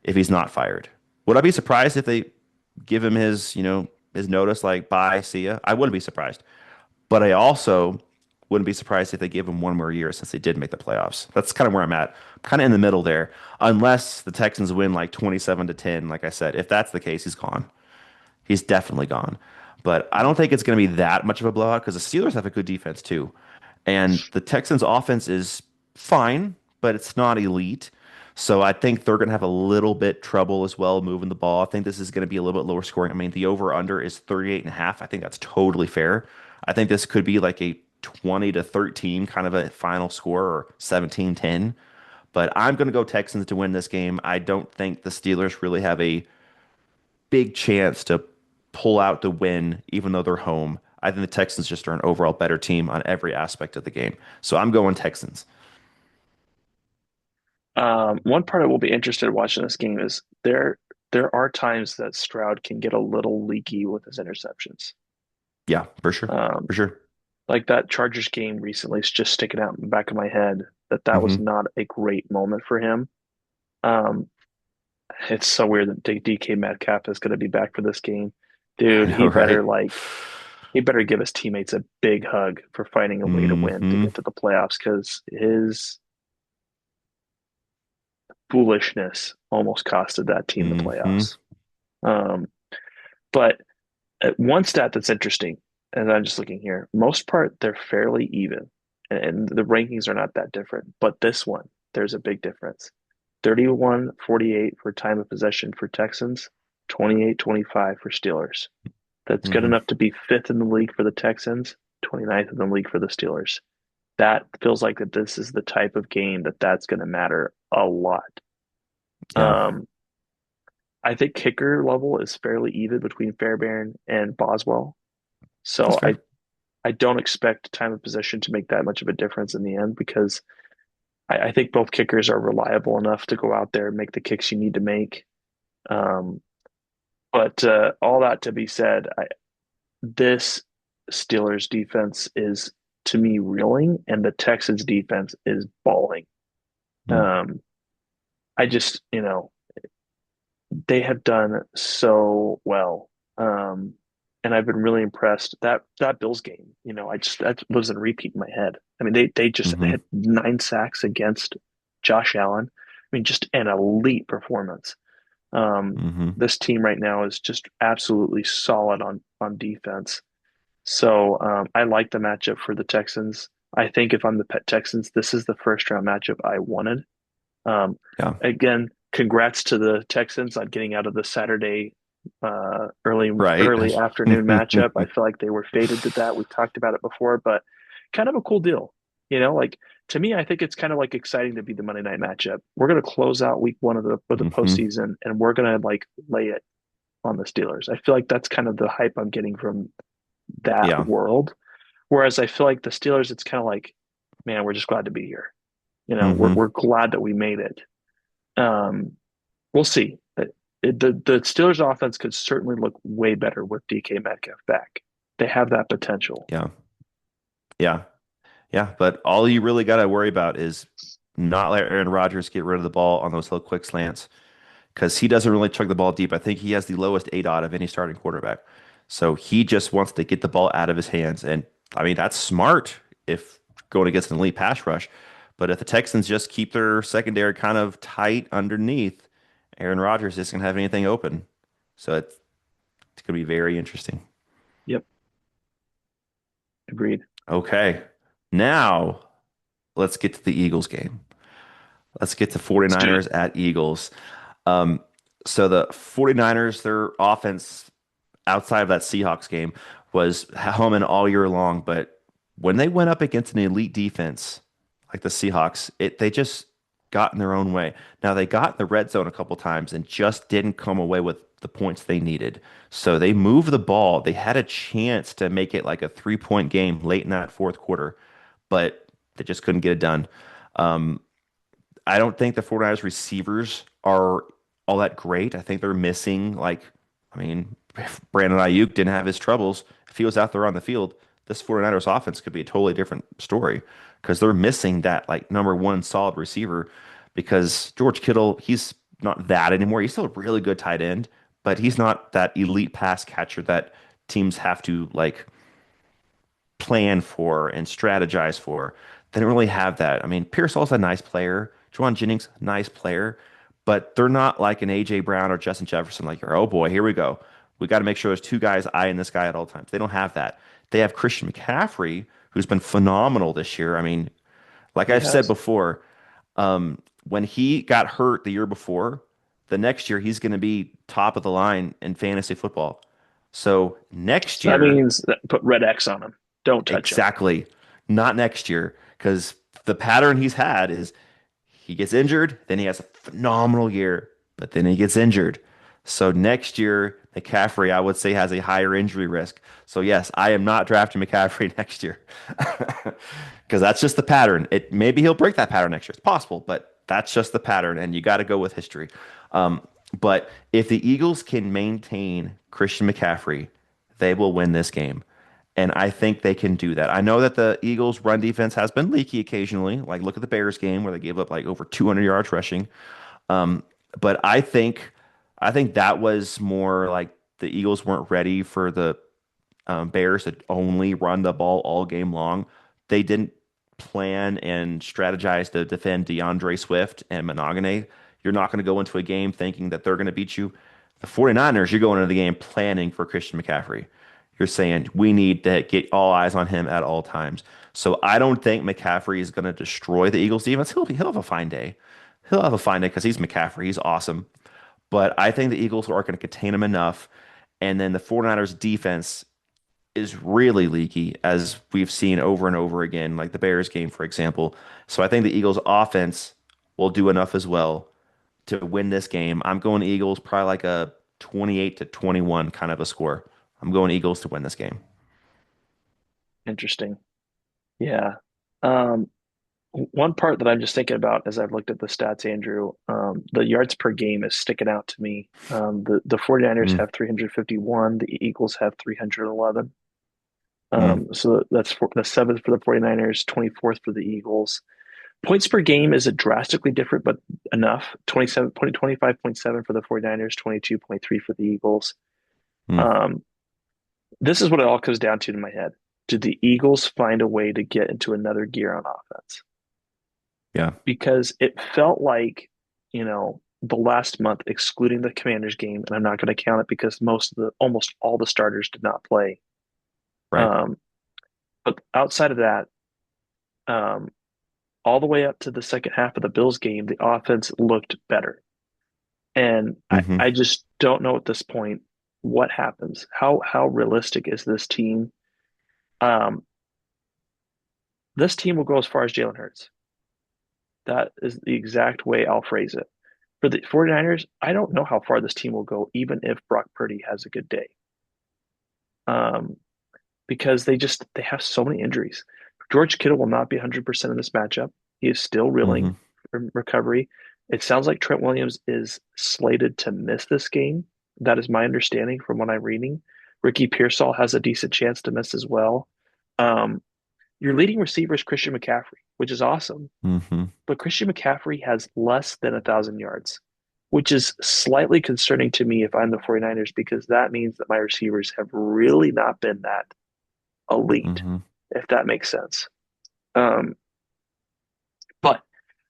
if he's not fired. Would I be surprised if they give him his notice like bye, see ya? I wouldn't be surprised. But I also wouldn't be surprised if they give him one more year since they did make the playoffs. That's kind of where I'm at. I'm kind of in the middle there. Unless the Texans win like 27-10, like I said. If that's the case, he's gone. He's definitely gone. But I don't think it's going to be that much of a blowout because the Steelers have a good defense too. And the Texans' offense is fine, but it's not elite. So I think they're going to have a little bit trouble as well moving the ball. I think this is going to be a little bit lower scoring. I mean, the over under is 38 and a half. I think that's totally fair. I think this could be like a 20-13 kind of a final score or 17-10. But I'm going to go Texans to win this game. I don't think the Steelers really have a big chance to pull out the win, even though they're home. I think the Texans just are an overall better team on every aspect of the game. So I'm going Texans. One part I will be interested in watching this game is there are times that Stroud can get a little leaky with his interceptions. Yeah, for sure. Um, For sure. like that Chargers game recently is just sticking out in the back of my head that was hmm not a great moment for him. Um, it's so weird that DK Metcalf is going to be back for this game. I Dude, know, right? he better give his teammates a big hug for finding a way to win to hmm get to the playoffs because his foolishness almost costed that team the hmm playoffs. Um, but one stat that's interesting, and I'm just looking here, most part they're fairly even, and the rankings are not that different. But this one, there's a big difference. 31-48 for time of possession for Texans, 28-25 for Steelers. That's good hmm enough to be fifth in the league for the Texans, 29th in the league for the Steelers. That feels like that this is the type of game that's going to matter a lot. Yeah, Um, I think kicker level is fairly even between Fairbairn and Boswell. that's So fair. I don't expect time of possession to make that much of a difference in the end because I think both kickers are reliable enough to go out there and make the kicks you need to make. Um, But all that to be said, this Steelers defense is to me reeling, and the Texans defense is balling. Mm, Um, I just, they have done so well. Um, and I've been really impressed. That Bills game, I just that was a repeat in my head. I mean, they hmm had 9 sacks against Josh Allen. I mean, just an elite performance. Um, hmm this team right now is just absolutely solid on defense. So I like the matchup for the Texans. I think if I'm the Pet Texans, this is the first round matchup I wanted. Um, Yeah. again, congrats to the Texans on getting out of the Saturday Right. early afternoon matchup. I feel like they were fated to that. We talked about it before, but kind of a cool deal. Like to me, I think it's kind of like exciting to be the Monday night matchup. We're going to close out week one of the hmm postseason, and we're going to like lay it on the Steelers. I feel like that's kind of the hype I'm getting from that Yeah. world. Whereas I feel like the Steelers, it's kind of like, man, we're just glad to be here. We're hmm we're glad that we made it. Um, we'll see. The Steelers offense could certainly look way better with DK Metcalf back. They have that potential. Yeah. Yeah. Yeah. But all you really got to worry about is not let Aaron Rodgers get rid of the ball on those little quick slants because he doesn't really chuck the ball deep. I think he has the lowest ADOT of any starting quarterback. So he just wants to get the ball out of his hands. And I mean, that's smart if going against an elite pass rush. But if the Texans just keep their secondary kind of tight underneath, Aaron Rodgers isn't going to have anything open. So it's going to be very interesting. Yep, agreed. Okay. Now let's get to the Eagles game. Let's get to Let's do it. 49ers at Eagles. Um, so the 49ers, their offense outside of that Seahawks game was humming all year long. But when they went up against an elite defense like the Seahawks, they just got in their own way. Now they got in the red zone a couple times and just didn't come away with the points they needed. So they moved the ball. They had a chance to make it like a 3-point game late in that fourth quarter, but they just couldn't get it done. Um, I don't think the 49ers receivers are all that great. I think they're missing I mean, if Brandon Ayuk didn't have his troubles, if he was out there on the field, this 49ers offense could be a totally different story because they're missing that like number one solid receiver because George Kittle, he's not that anymore. He's still a really good tight end, but he's not that elite pass catcher that teams have to like plan for and strategize for. They don't really have that. I mean, Pearsall's a nice player. Juwan Jennings, nice player, but they're not like an AJ Brown or Justin Jefferson. Like, oh boy, here we go. We got to make sure there's two guys eyeing this guy at all times. They don't have that. They have Christian McCaffrey, who's been phenomenal this year. I mean, like He I've said has. before, when he got hurt the year before, the next year he's going to be top of the line in fantasy football. So next So that year, means that put red X on him. Don't touch him. exactly. Not next year, because the pattern he's had is he gets injured, then he has a phenomenal year, but then he gets injured. So next year, McCaffrey, I would say, has a higher injury risk. So yes, I am not drafting McCaffrey next year because that's just the pattern. It maybe he'll break that pattern next year. It's possible, but that's just the pattern, and you got to go with history. Um, but if the Eagles can maintain Christian McCaffrey, they will win this game. And I think they can do that. I know that the Eagles' run defense has been leaky occasionally. Like, look at the Bears game where they gave up like over 200 yards rushing. Um, but I think that was more like the Eagles weren't ready for the Bears to only run the ball all game long. They didn't plan and strategize to defend DeAndre Swift and Monogany. You're not going to go into a game thinking that they're going to beat you. The 49ers, you're going into the game planning for Christian McCaffrey. You're saying we need to get all eyes on him at all times. So I don't think McCaffrey is going to destroy the Eagles defense. He'll have a fine day. He'll have a fine day because he's McCaffrey. He's awesome. But I think the Eagles are going to contain him enough. And then the 49ers defense is really leaky, as we've seen over and over again, like the Bears game, for example. So I think the Eagles offense will do enough as well to win this game. I'm going Eagles, probably like a 28-21 kind of a score. I'm going Eagles to win this game. Interesting. Yeah. Um, one part that I'm just thinking about as I've looked at the stats, Andrew, the yards per game is sticking out to me. The 49ers Mm, have 351, the Eagles have 311. mm, So the seventh for the 49ers, 24th for the Eagles. Points per game is a drastically different, but enough. 25.7 for the 49ers, 22.3 for the Eagles. mm. Um, this is what it all comes down to in my head. Did the Eagles find a way to get into another gear on offense? Yeah. Because it felt like, the last month, excluding the Commanders game, and I'm not going to count it because almost all the starters did not play. Right. Um, but outside of that, um, all the way up to the second half of the Bills game, the offense looked better. And Hmm. I just don't know at this point what happens. How realistic is this team? Um, this team will go as far as Jalen Hurts. That is the exact way I'll phrase it. For the 49ers, I don't know how far this team will go, even if Brock Purdy has a good day. Um, because they have so many injuries. George Kittle will not be 100% in this matchup. He is still Hmm. reeling from recovery. It sounds like Trent Williams is slated to miss this game. That is my understanding from what I'm reading. Ricky Pearsall has a decent chance to miss as well. Um, your leading receiver is Christian McCaffrey, which is awesome. Hmm. But Christian McCaffrey has less than 1,000 yards, which is slightly concerning to me if I'm the 49ers, because that means that my receivers have really not been that elite, Hmm. if that makes sense. Um, but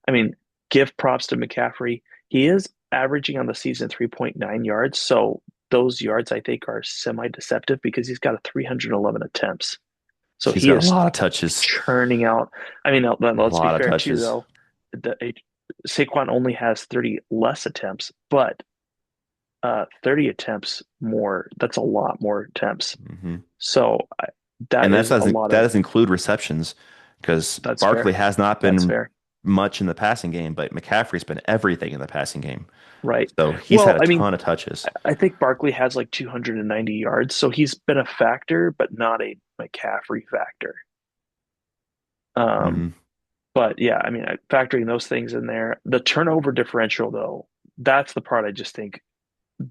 I mean, give props to McCaffrey. He is averaging on the season 3.9 yards. So those yards I think are semi-deceptive because he's got a 311 attempts. So He's he got a is lot of touches. churning out. I mean, A let's be lot of fair too, touches. though. The, Saquon only has 30 less attempts, but 30 attempts more. That's a lot more attempts. Hmm. So that And is a lot that of. does include receptions because That's Barkley fair. has not That's been fair. much in the passing game, but McCaffrey's been everything in the passing game. Right. So he's had Well, a I mean, ton of touches. I think Barkley has like 290 yards, so he's been a factor, but not a McCaffrey factor. Um, Hmm. but yeah, I mean, factoring those things in there, the turnover differential, though, that's the part I just think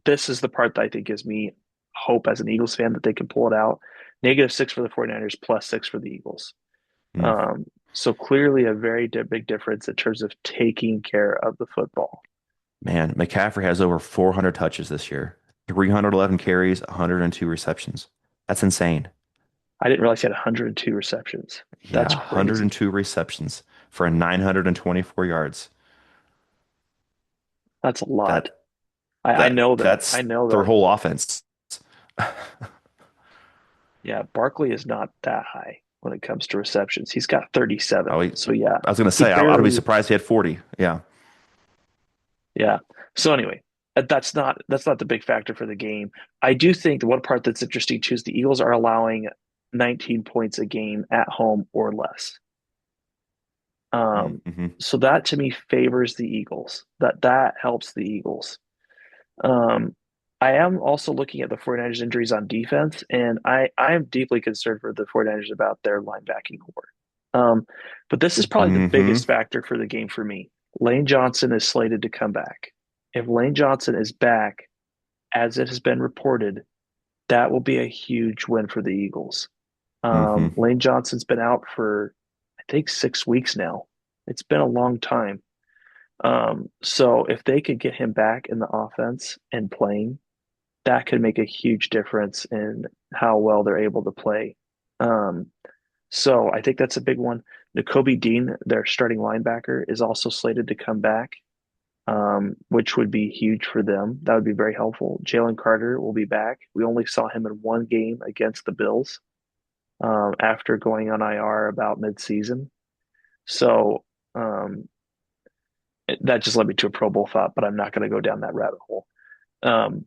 this is the part that I think gives me hope as an Eagles fan that they can pull it out. -6 for the 49ers, +6 for the Eagles. So clearly a very big difference in terms of taking care of the football. Man, McCaffrey has over 400 touches this year, 311 carries, 102 receptions. That's insane. I didn't realize he had 102 receptions. Yeah, That's crazy. 102 receptions for 924 yards. That's a lot. That I know that. I that's know their that. whole offense. Yeah, Barkley is not that high when it comes to receptions. He's got Oh, 37. So yeah, I was going to he say I would be barely. surprised if he had 40. Yeah. Yeah. So anyway, that's not the big factor for the game. I do think the one part that's interesting too is the Eagles are allowing 19 points a game at home or less. Um, Mm-hmm. so that to me favors the Eagles. That helps the Eagles. Um, I am also looking at the 49ers injuries on defense, and I am deeply concerned for the 49ers about their linebacking core. Um, but this is probably the Mm-hmm. biggest factor for the game for me. Lane Johnson is slated to come back. If Lane Johnson is back, as it has been reported, that will be a huge win for the Eagles. Mm-hmm. Lane Johnson's been out for, I think, 6 weeks now. It's been a long time. So if they could get him back in the offense and playing, that could make a huge difference in how well they're able to play. Um, so I think that's a big one. Nakobe Dean, their starting linebacker, is also slated to come back, which would be huge for them. That would be very helpful. Jalen Carter will be back. We only saw him in one game against the Bills after going on IR about midseason. So um, that just led me to a Pro Bowl thought, but I'm not going to go down that rabbit hole. Um,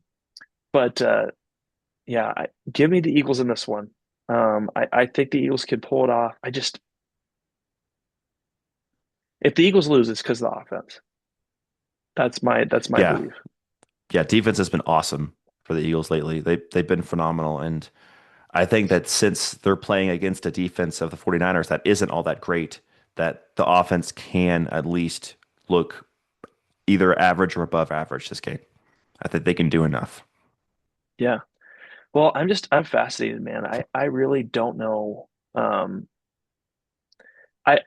but Yeah, give me the Eagles in this one. I think the Eagles could pull it off. If the Eagles lose, it's because of the offense. That's my Yeah. belief. Yeah. Defense has been awesome for the Eagles lately. They've been phenomenal. And I think that since they're playing against a defense of the 49ers that isn't all that great, that the offense can at least look either average or above average this game. I think they can do enough. Yeah. Well, I'm fascinated, man. I really don't know. I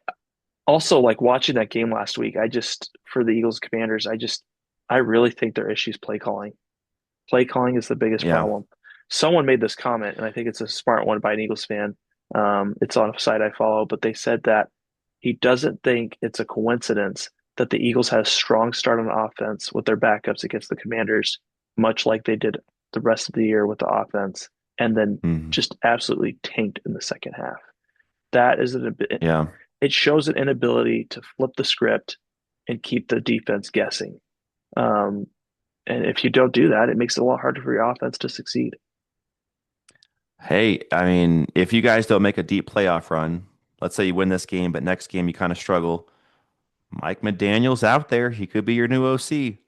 also like watching that game last week. I just for the Eagles Commanders, I really think their issues play calling. Play calling is the biggest Yeah. problem. Someone made this comment, and I think it's a smart one by an Eagles fan. It's on a site I follow, but they said that he doesn't think it's a coincidence that the Eagles had a strong start on offense with their backups against the Commanders, much like they did the rest of the year with the offense, and then Mhm. just absolutely tanked in the second half. That is Yeah. it shows an inability to flip the script and keep the defense guessing. Um, and if you don't do that, it makes it a lot harder for your offense to succeed. Hey, I mean, if you guys don't make a deep playoff run, let's say you win this game, but next game you kind of struggle, Mike McDaniel's out there. He could be your new OC.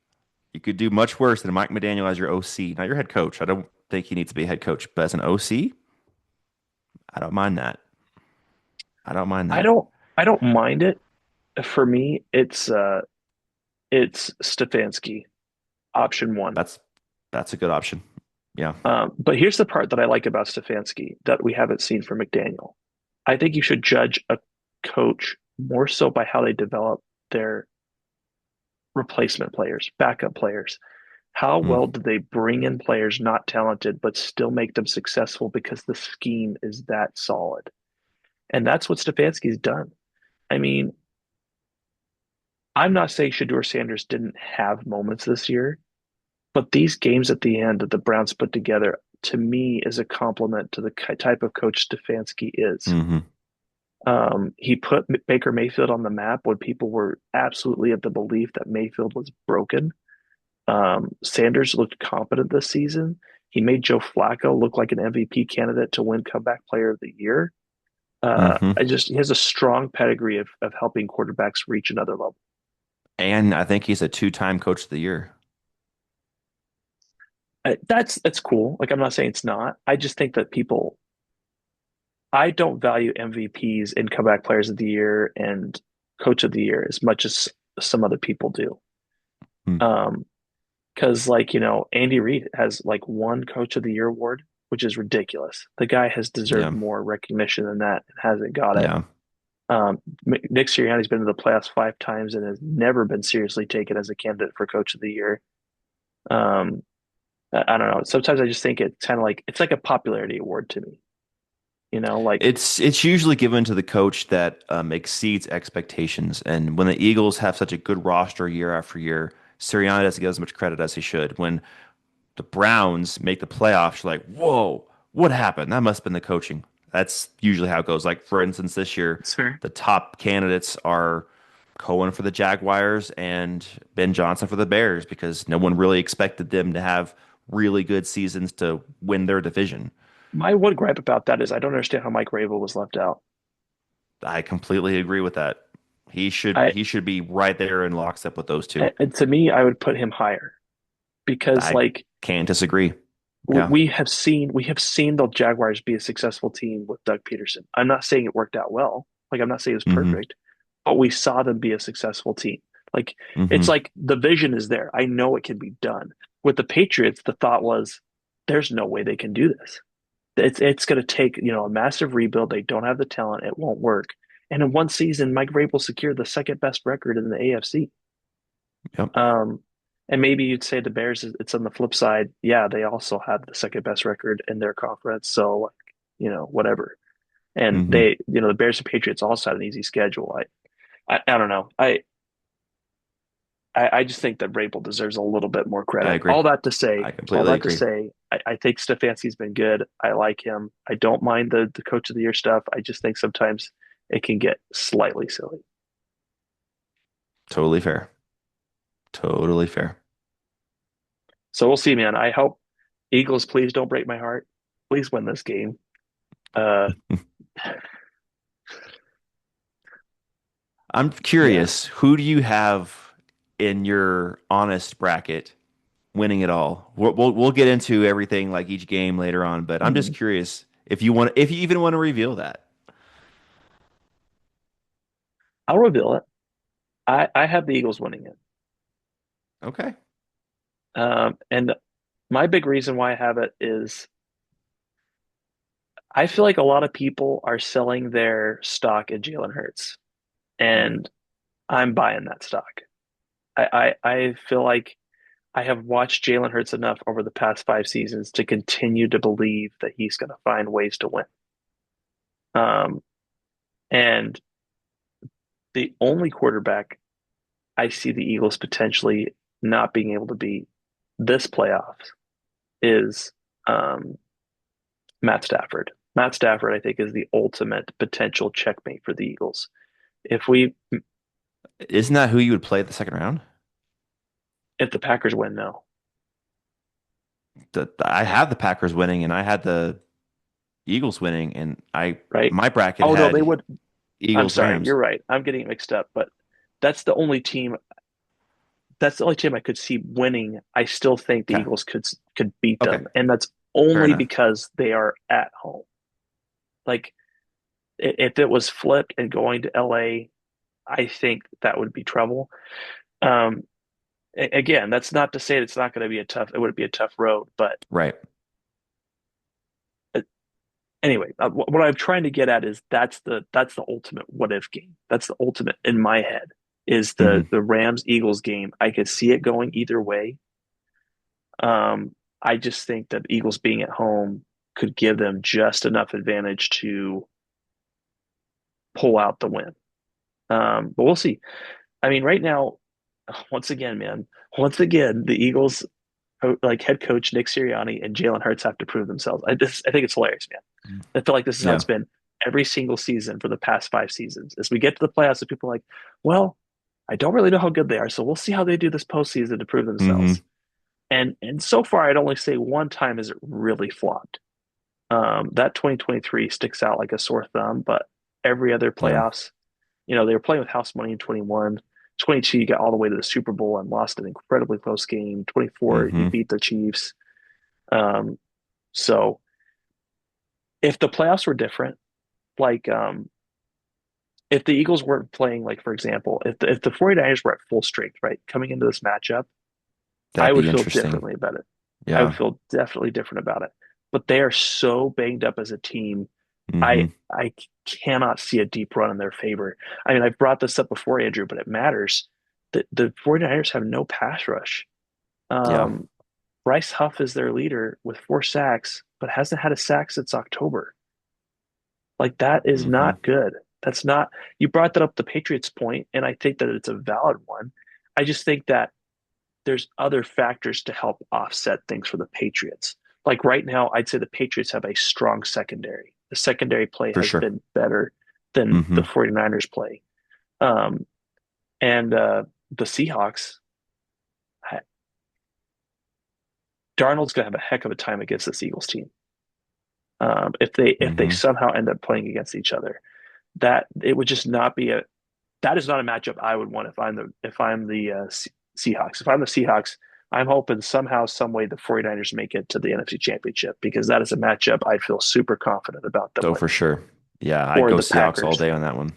You could do much worse than Mike McDaniel as your OC. Not your head coach. I don't think he needs to be a head coach, but as an OC, I don't mind that. I don't mind I that. don't I don't mind it. For me, it's Stefanski, option one. That's that's a good option. Yeah. But here's the part that I like about Stefanski that we haven't seen from McDaniel. I think you should judge a coach more so by how they develop their replacement players, backup players. How Mm, well do they bring in players not talented but still make them successful because the scheme is that solid? And that's what Stefanski's done. I mean, I'm not saying Shador Sanders didn't have moments this year, but these games at the end that the Browns put together, to me, is a compliment to the type of coach Stefanski is. hmm He put Baker Mayfield on the map when people were absolutely of the belief that Mayfield was broken. Sanders looked competent this season. He made Joe Flacco look like an MVP candidate to win Comeback Player of the Year. hmm He has a strong pedigree of helping quarterbacks reach another level. And I think he's a two-time coach of the year. That's cool. Like I'm not saying it's not. I just think that I don't value MVPs and comeback players of the year and coach of the year as much as some other people do. Hmm. Um, because Andy Reid has like one coach of the year award, which is ridiculous. The guy has deserved Yeah. more recognition than that and hasn't got it. Yeah. Nick Sirianni's been to the playoffs 5 times and has never been seriously taken as a candidate for coach of the year. Um, I don't know. Sometimes I just think it's kind of like it's like a popularity award to me. Like It's usually given to the coach that exceeds expectations. And when the Eagles have such a good roster year after year, Sirianni doesn't get as much credit as he should. When the Browns make the playoffs, you're like, whoa, what happened? That must have been the coaching. That's usually how it goes. Like, for instance, this year, it's fair. the top candidates are Cohen for the Jaguars and Ben Johnson for the Bears because no one really expected them to have really good seasons to win their division. My one gripe about that is I don't understand how Mike Rabel was left out. I completely agree with that. I He should be right there in lockstep with those two. and to me, I would put him higher because I like can't disagree. Yeah. we have seen the Jaguars be a successful team with Doug Peterson. I'm not saying it worked out well. Like I'm not saying it was hmm perfect, but we saw them be a successful team. Like it's hmm like the vision is there. I know it can be done. With the Patriots, the thought was there's no way they can do this. It's going to take, a massive rebuild. They don't have the talent. It won't work. And in one season, Mike Vrabel secured the second best record in the AFC. Yep. Um, and maybe you'd say the Bears, it's on the flip side. Yeah, they also have the second best record in their conference. So, like, whatever. And hmm the Bears and Patriots also had an easy schedule. I don't know. I just think that Vrabel deserves a little bit more I credit. agree. I All completely that to agree. say, I think Stefanski's been good. I like him. I don't mind the coach of the year stuff. I just think sometimes it can get slightly silly. Totally fair. Totally fair. So we'll see, man. I hope Eagles, please don't break my heart. Please win this game. Uh, I'm yeah. curious, who do you have in your honest bracket winning it all? We'll get into everything like each game later on, but I'm just Mhm. curious if you even want to reveal that. I'll reveal it. I have the Eagles winning it. Okay. And my big reason why I have it is I feel like a lot of people are selling their stock in Jalen Hurts, and I'm buying that stock. I feel like I have watched Jalen Hurts enough over the past 5 seasons to continue to believe that he's going to find ways to win. Um, and the only quarterback I see the Eagles potentially not being able to beat this playoffs is um, Matt Stafford. Matt Stafford, I think, is the ultimate potential checkmate for the Eagles. If we, Isn't that who you would play at the second round? if the Packers win, no, I have the Packers winning, and I had the Eagles winning, and I right? my bracket Oh no, they had would. I'm Eagles sorry, Rams. you're right. I'm getting it mixed up, but that's the only team. That's the only team I could see winning. I still think the Okay. Eagles could beat Okay. them, and that's Fair only enough. because they are at home. Like if it was flipped and going to LA, I think that would be trouble. Um, again, that's not to say it's not going to be a tough. It would be a tough road, but Right. uh, anyway, what I'm trying to get at is that's the ultimate what if game. That's the ultimate in my head is the Hmm. the Rams Eagles game. I could see it going either way. I just think that the Eagles being at home could give them just enough advantage to pull out the win. But we'll see. I mean, right now, once again, man, once again, the Eagles like head coach Nick Sirianni and Jalen Hurts have to prove themselves. I think it's hilarious, man. I feel like this is how it's Yeah. been every single season for the past 5 seasons. As we get to the playoffs, and people are like, well, I don't really know how good they are, so we'll see how they do this postseason to prove Hmm. themselves. And so far, I'd only say one time has it really flopped. That 2023 sticks out like a sore thumb, but every other Yeah. playoffs, they were playing with house money in 21. 22, you got all the way to the Super Bowl and lost an incredibly close game. 24, you Hmm. beat the Chiefs. Um, so if the playoffs were different, like if the Eagles weren't playing, like for example, if the 49ers were at full strength, right, coming into this matchup, I That'd would be feel interesting. differently about it. I would Yeah. feel definitely different about it. But they are so banged up as a team. I Hmm. I cannot see a deep run in their favor. I mean, I've brought this up before, Andrew, but it matters. The 49ers have no pass rush. Yeah. Um, Bryce Huff is their leader with 4 sacks, but hasn't had a sack since October. Like that is Hmm. not good. That's not, you brought that up the Patriots point, and I think that it's a valid one. I just think that there's other factors to help offset things for the Patriots. Like right now, I'd say the Patriots have a strong secondary. The secondary play For has sure. been better than the Hmm. 49ers play. Um, and the Seahawks, Darnold's going to have a heck of a time against this Eagles team. If they Hmm. somehow end up playing against each other, that it would just not be a that is not a matchup I would want if I'm the Seahawks. If I'm the Seahawks, I'm hoping somehow, some way, the 49ers make it to the NFC Championship because that is a matchup I'd feel super confident about them Oh, for winning. sure. Yeah, I'd Or go the Seahawks all Packers, day on that one.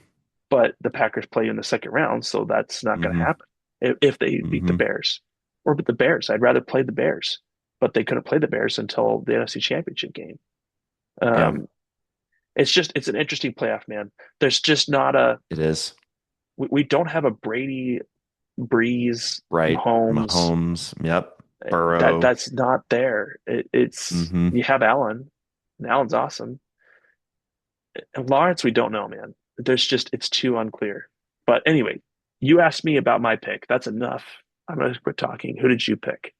but the Packers play in the second round, so that's not going to Hmm. happen if they beat the Hmm. Bears. Or but the Bears, I'd rather play the Bears, but they couldn't play the Bears until the NFC Championship game. Yeah, Um, it's an interesting playoff, man. There's just not a it is. we don't have a Brady, Breeze, Right. Mahomes. Mahomes. Yep. That Burrow. that's not there. It's Hmm. you have Allen, and Allen's awesome. And Lawrence, we don't know, man. There's just it's too unclear. But anyway, you asked me about my pick. That's enough. I'm gonna quit talking. Who did you pick?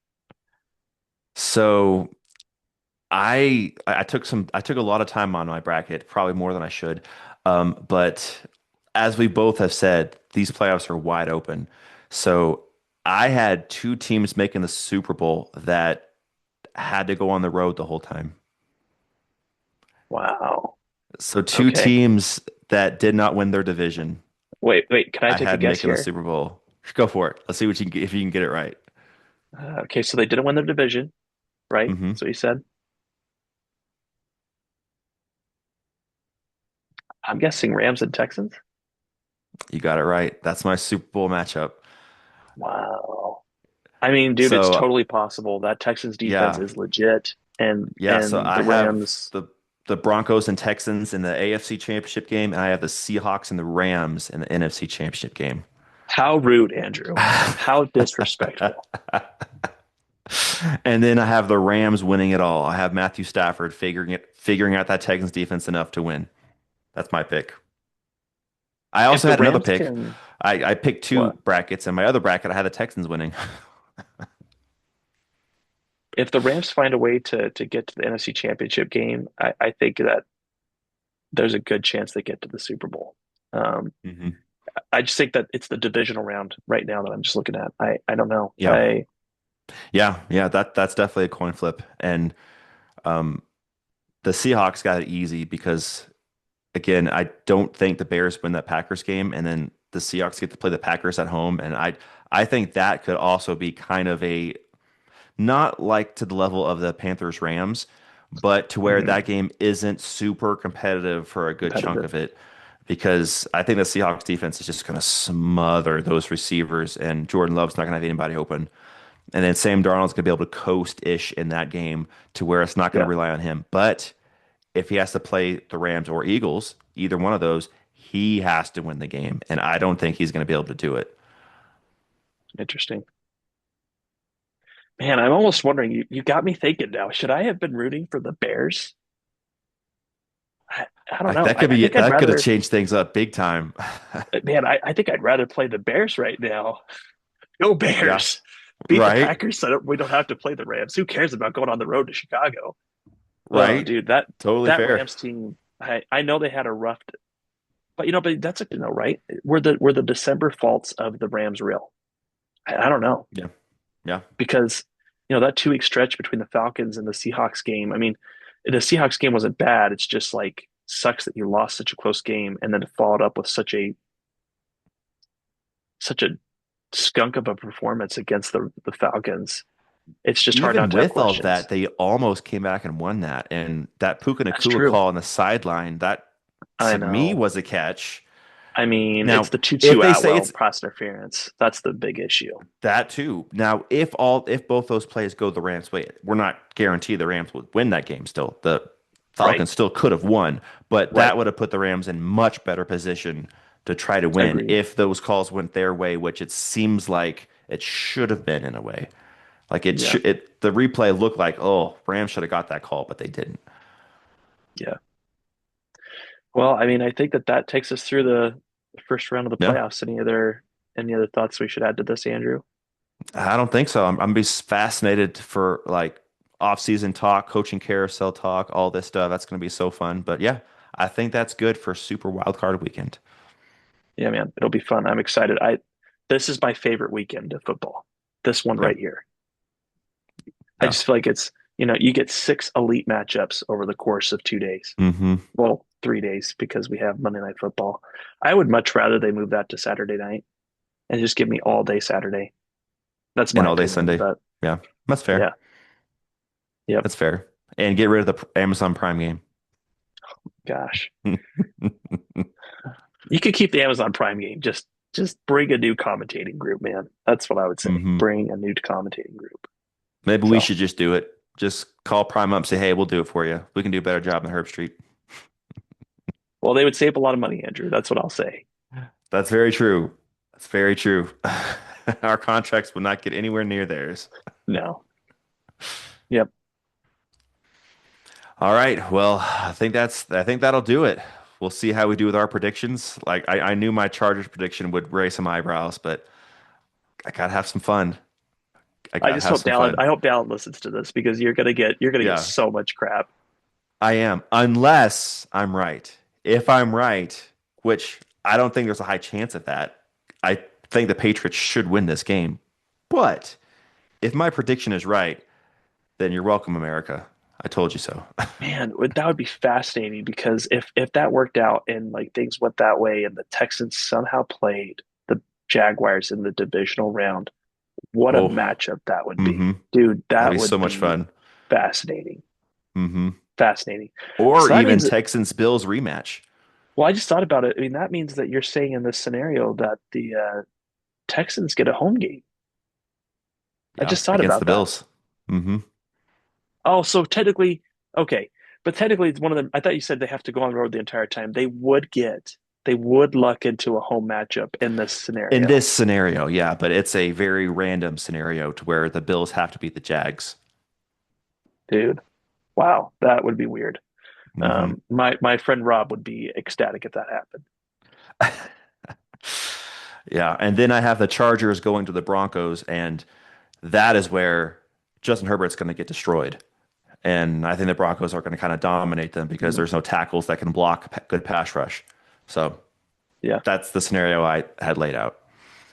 So I took a lot of time on my bracket, probably more than I should. But as we both have said, these playoffs are wide open. So I had two teams making the Super Bowl that had to go on the road the whole time. Wow. So two Okay. teams that did not win their division, Wait. Can I I take a had guess making the here? Super Bowl. Go for it. Let's see what you can get, if you can get it right. Okay, so they didn't win their division, right? Hmm. So you said. I'm guessing Rams and Texans. You got it right. That's my Super Bowl matchup. Wow. I mean, dude, it's So totally possible. That Texans defense yeah, is legit, and yeah. So and I the have Rams. the Broncos and Texans in the AFC Championship game, and I have the Seahawks and the Rams in the NFC Championship game. How rude, Andrew. How disrespectful. And then I have the Rams winning it all. I have Matthew Stafford figuring out that Texans defense enough to win. That's my pick. I If also the had another Rams pick. can, I picked two what? brackets, and my other bracket I had the Texans winning. If the Rams find a way to get to the NFC Championship game, I think that there's a good chance they get to the Super Bowl. Um, hmm I just think that it's the divisional round right now that I'm just looking at. I don't know. Yeah, yeah. That's definitely a coin flip, and um, the Seahawks got it easy because again, I don't think the Bears win that Packers game, and then the Seahawks get to play the Packers at home, and I think that could also be kind of a not like to the level of the Panthers Rams, but to where mhm, that game isn't super competitive for a good chunk competitive. of it. Because I think the Seahawks defense is just going to smother those receivers, and Jordan Love's not going to have anybody open. And then Sam Darnold's going to be able to coast-ish in that game to where it's not going to Yeah, rely on him. But if he has to play the Rams or Eagles, either one of those, he has to win the game. And I don't think he's going to be able to do it. interesting. Man, I'm almost wondering. You got me thinking now. Should I have been rooting for the Bears? I don't Like know. that could I be think I'd that could have rather. changed things up big time. Man, I think I'd rather play the Bears right now. Go Yeah, Bears! Beat the right, Packers so we don't have to play the Rams. Who cares about going on the road to Chicago? Oh, right. dude, that Totally that fair. Rams team. I know they had a rough, but but that's a you know right. Were the December faults of the Rams real? I don't know Yeah, yeah. because that 2 week stretch between the Falcons and the Seahawks game. I mean, the Seahawks game wasn't bad. It's just like sucks that you lost such a close game and then to follow it up with such a skunk of a performance against the Falcons. It's just hard Even not to have with all that, questions. they almost came back and won that. And that Puka That's Nakua true. call on the sideline, that I to me know. was a catch. I mean, it's Now, the if 2-2 they say Atwell it's pass interference. That's the big issue. that too. Now, if both those plays go the Rams' way, we're not guaranteed the Rams would win that game still. The Right. Falcons still could have won, but Right. that would have put the Rams in much better position to try to win Agreed. if those calls went their way, which it seems like it should have been in a way. Like Yeah. the replay looked like, oh, Rams should have got that call, but they didn't. Yeah. Well, I mean, I think that takes us through the first round of the Yeah. playoffs. Any other thoughts we should add to this, Andrew? I don't think so. I'm be fascinated for like off-season talk, coaching carousel talk, all this stuff. That's going to be so fun. But yeah, I think that's good for Super Wildcard Weekend. Yeah, man, it'll be fun. I'm excited. I This is my favorite weekend of football. This one Yeah, right here. I yeah. just feel like you get 6 elite matchups over the course of 2 days. hmm Well, 3 days because we have Monday Night Football. I would much rather they move that to Saturday night and just give me all day Saturday. That's And my all day opinion, Sunday. but Yeah, that's fair. yeah, yep. That's fair. And get rid of the Amazon Prime game. Gosh, you could keep the Amazon Prime game. Just bring a new commentating group, man. That's what I would say. hmm Bring a new commentating group. Maybe we So, should just do it. Just call Prime up, say, hey, we'll do it for you. We can do a better job than Herb Street. well, they would save a lot of money, Andrew. That's what I'll say. That's very true. That's very true. Our contracts will not get anywhere near theirs. No. Yep. All right. Well, I think that'll do it. We'll see how we do with our predictions. Like I knew my Chargers prediction would raise some eyebrows, but I gotta have some fun. I I gotta just have hope some Dallin. fun. I hope Dallin listens to this because you're gonna get Yeah, so much crap. I am. Unless I'm right. If I'm right, which I don't think there's a high chance of that, I think the Patriots should win this game. But if my prediction is right, then you're welcome, America. I told you so. Man, that would be fascinating because if that worked out and like things went that way and the Texans somehow played the Jaguars in the divisional round, what a Oh, matchup that would be. mm-hmm. Dude, That'd that be so would much be fun. fascinating. Mm-hmm. Fascinating. Or So that even means Texans Bills rematch. Well, I just thought about it. I mean, that means that you're saying in this scenario that the Texans get a home game. I Yeah, just thought against about the that. Bills. Hmm. Oh, so technically, okay, but technically, it's one of them. I thought you said they have to go on the road the entire time. They would luck into a home matchup in this In scenario, this scenario, yeah, but it's a very random scenario to where the Bills have to beat the Jags. dude. Wow, that would be weird. Hmm. My friend Rob would be ecstatic if that happened. Yeah, and then I have the Chargers going to the Broncos, and that is where Justin Herbert's going to get destroyed. And I think the Broncos are going to kind of dominate them because Mm, there's no tackles that can block good pass rush. So yeah, that's the scenario I had laid out.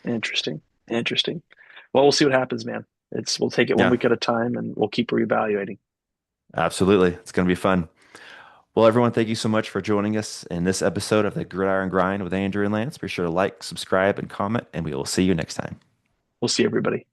interesting, interesting. Well, we'll see what happens, man. It's we'll take it one Yeah, week at a time, and we'll keep reevaluating. absolutely. It's going to be fun. Well, everyone, thank you so much for joining us in this episode of the Gridiron Grind with Andrew and Lance. Be sure to like, subscribe, and comment, and we will see you next time. We'll see everybody.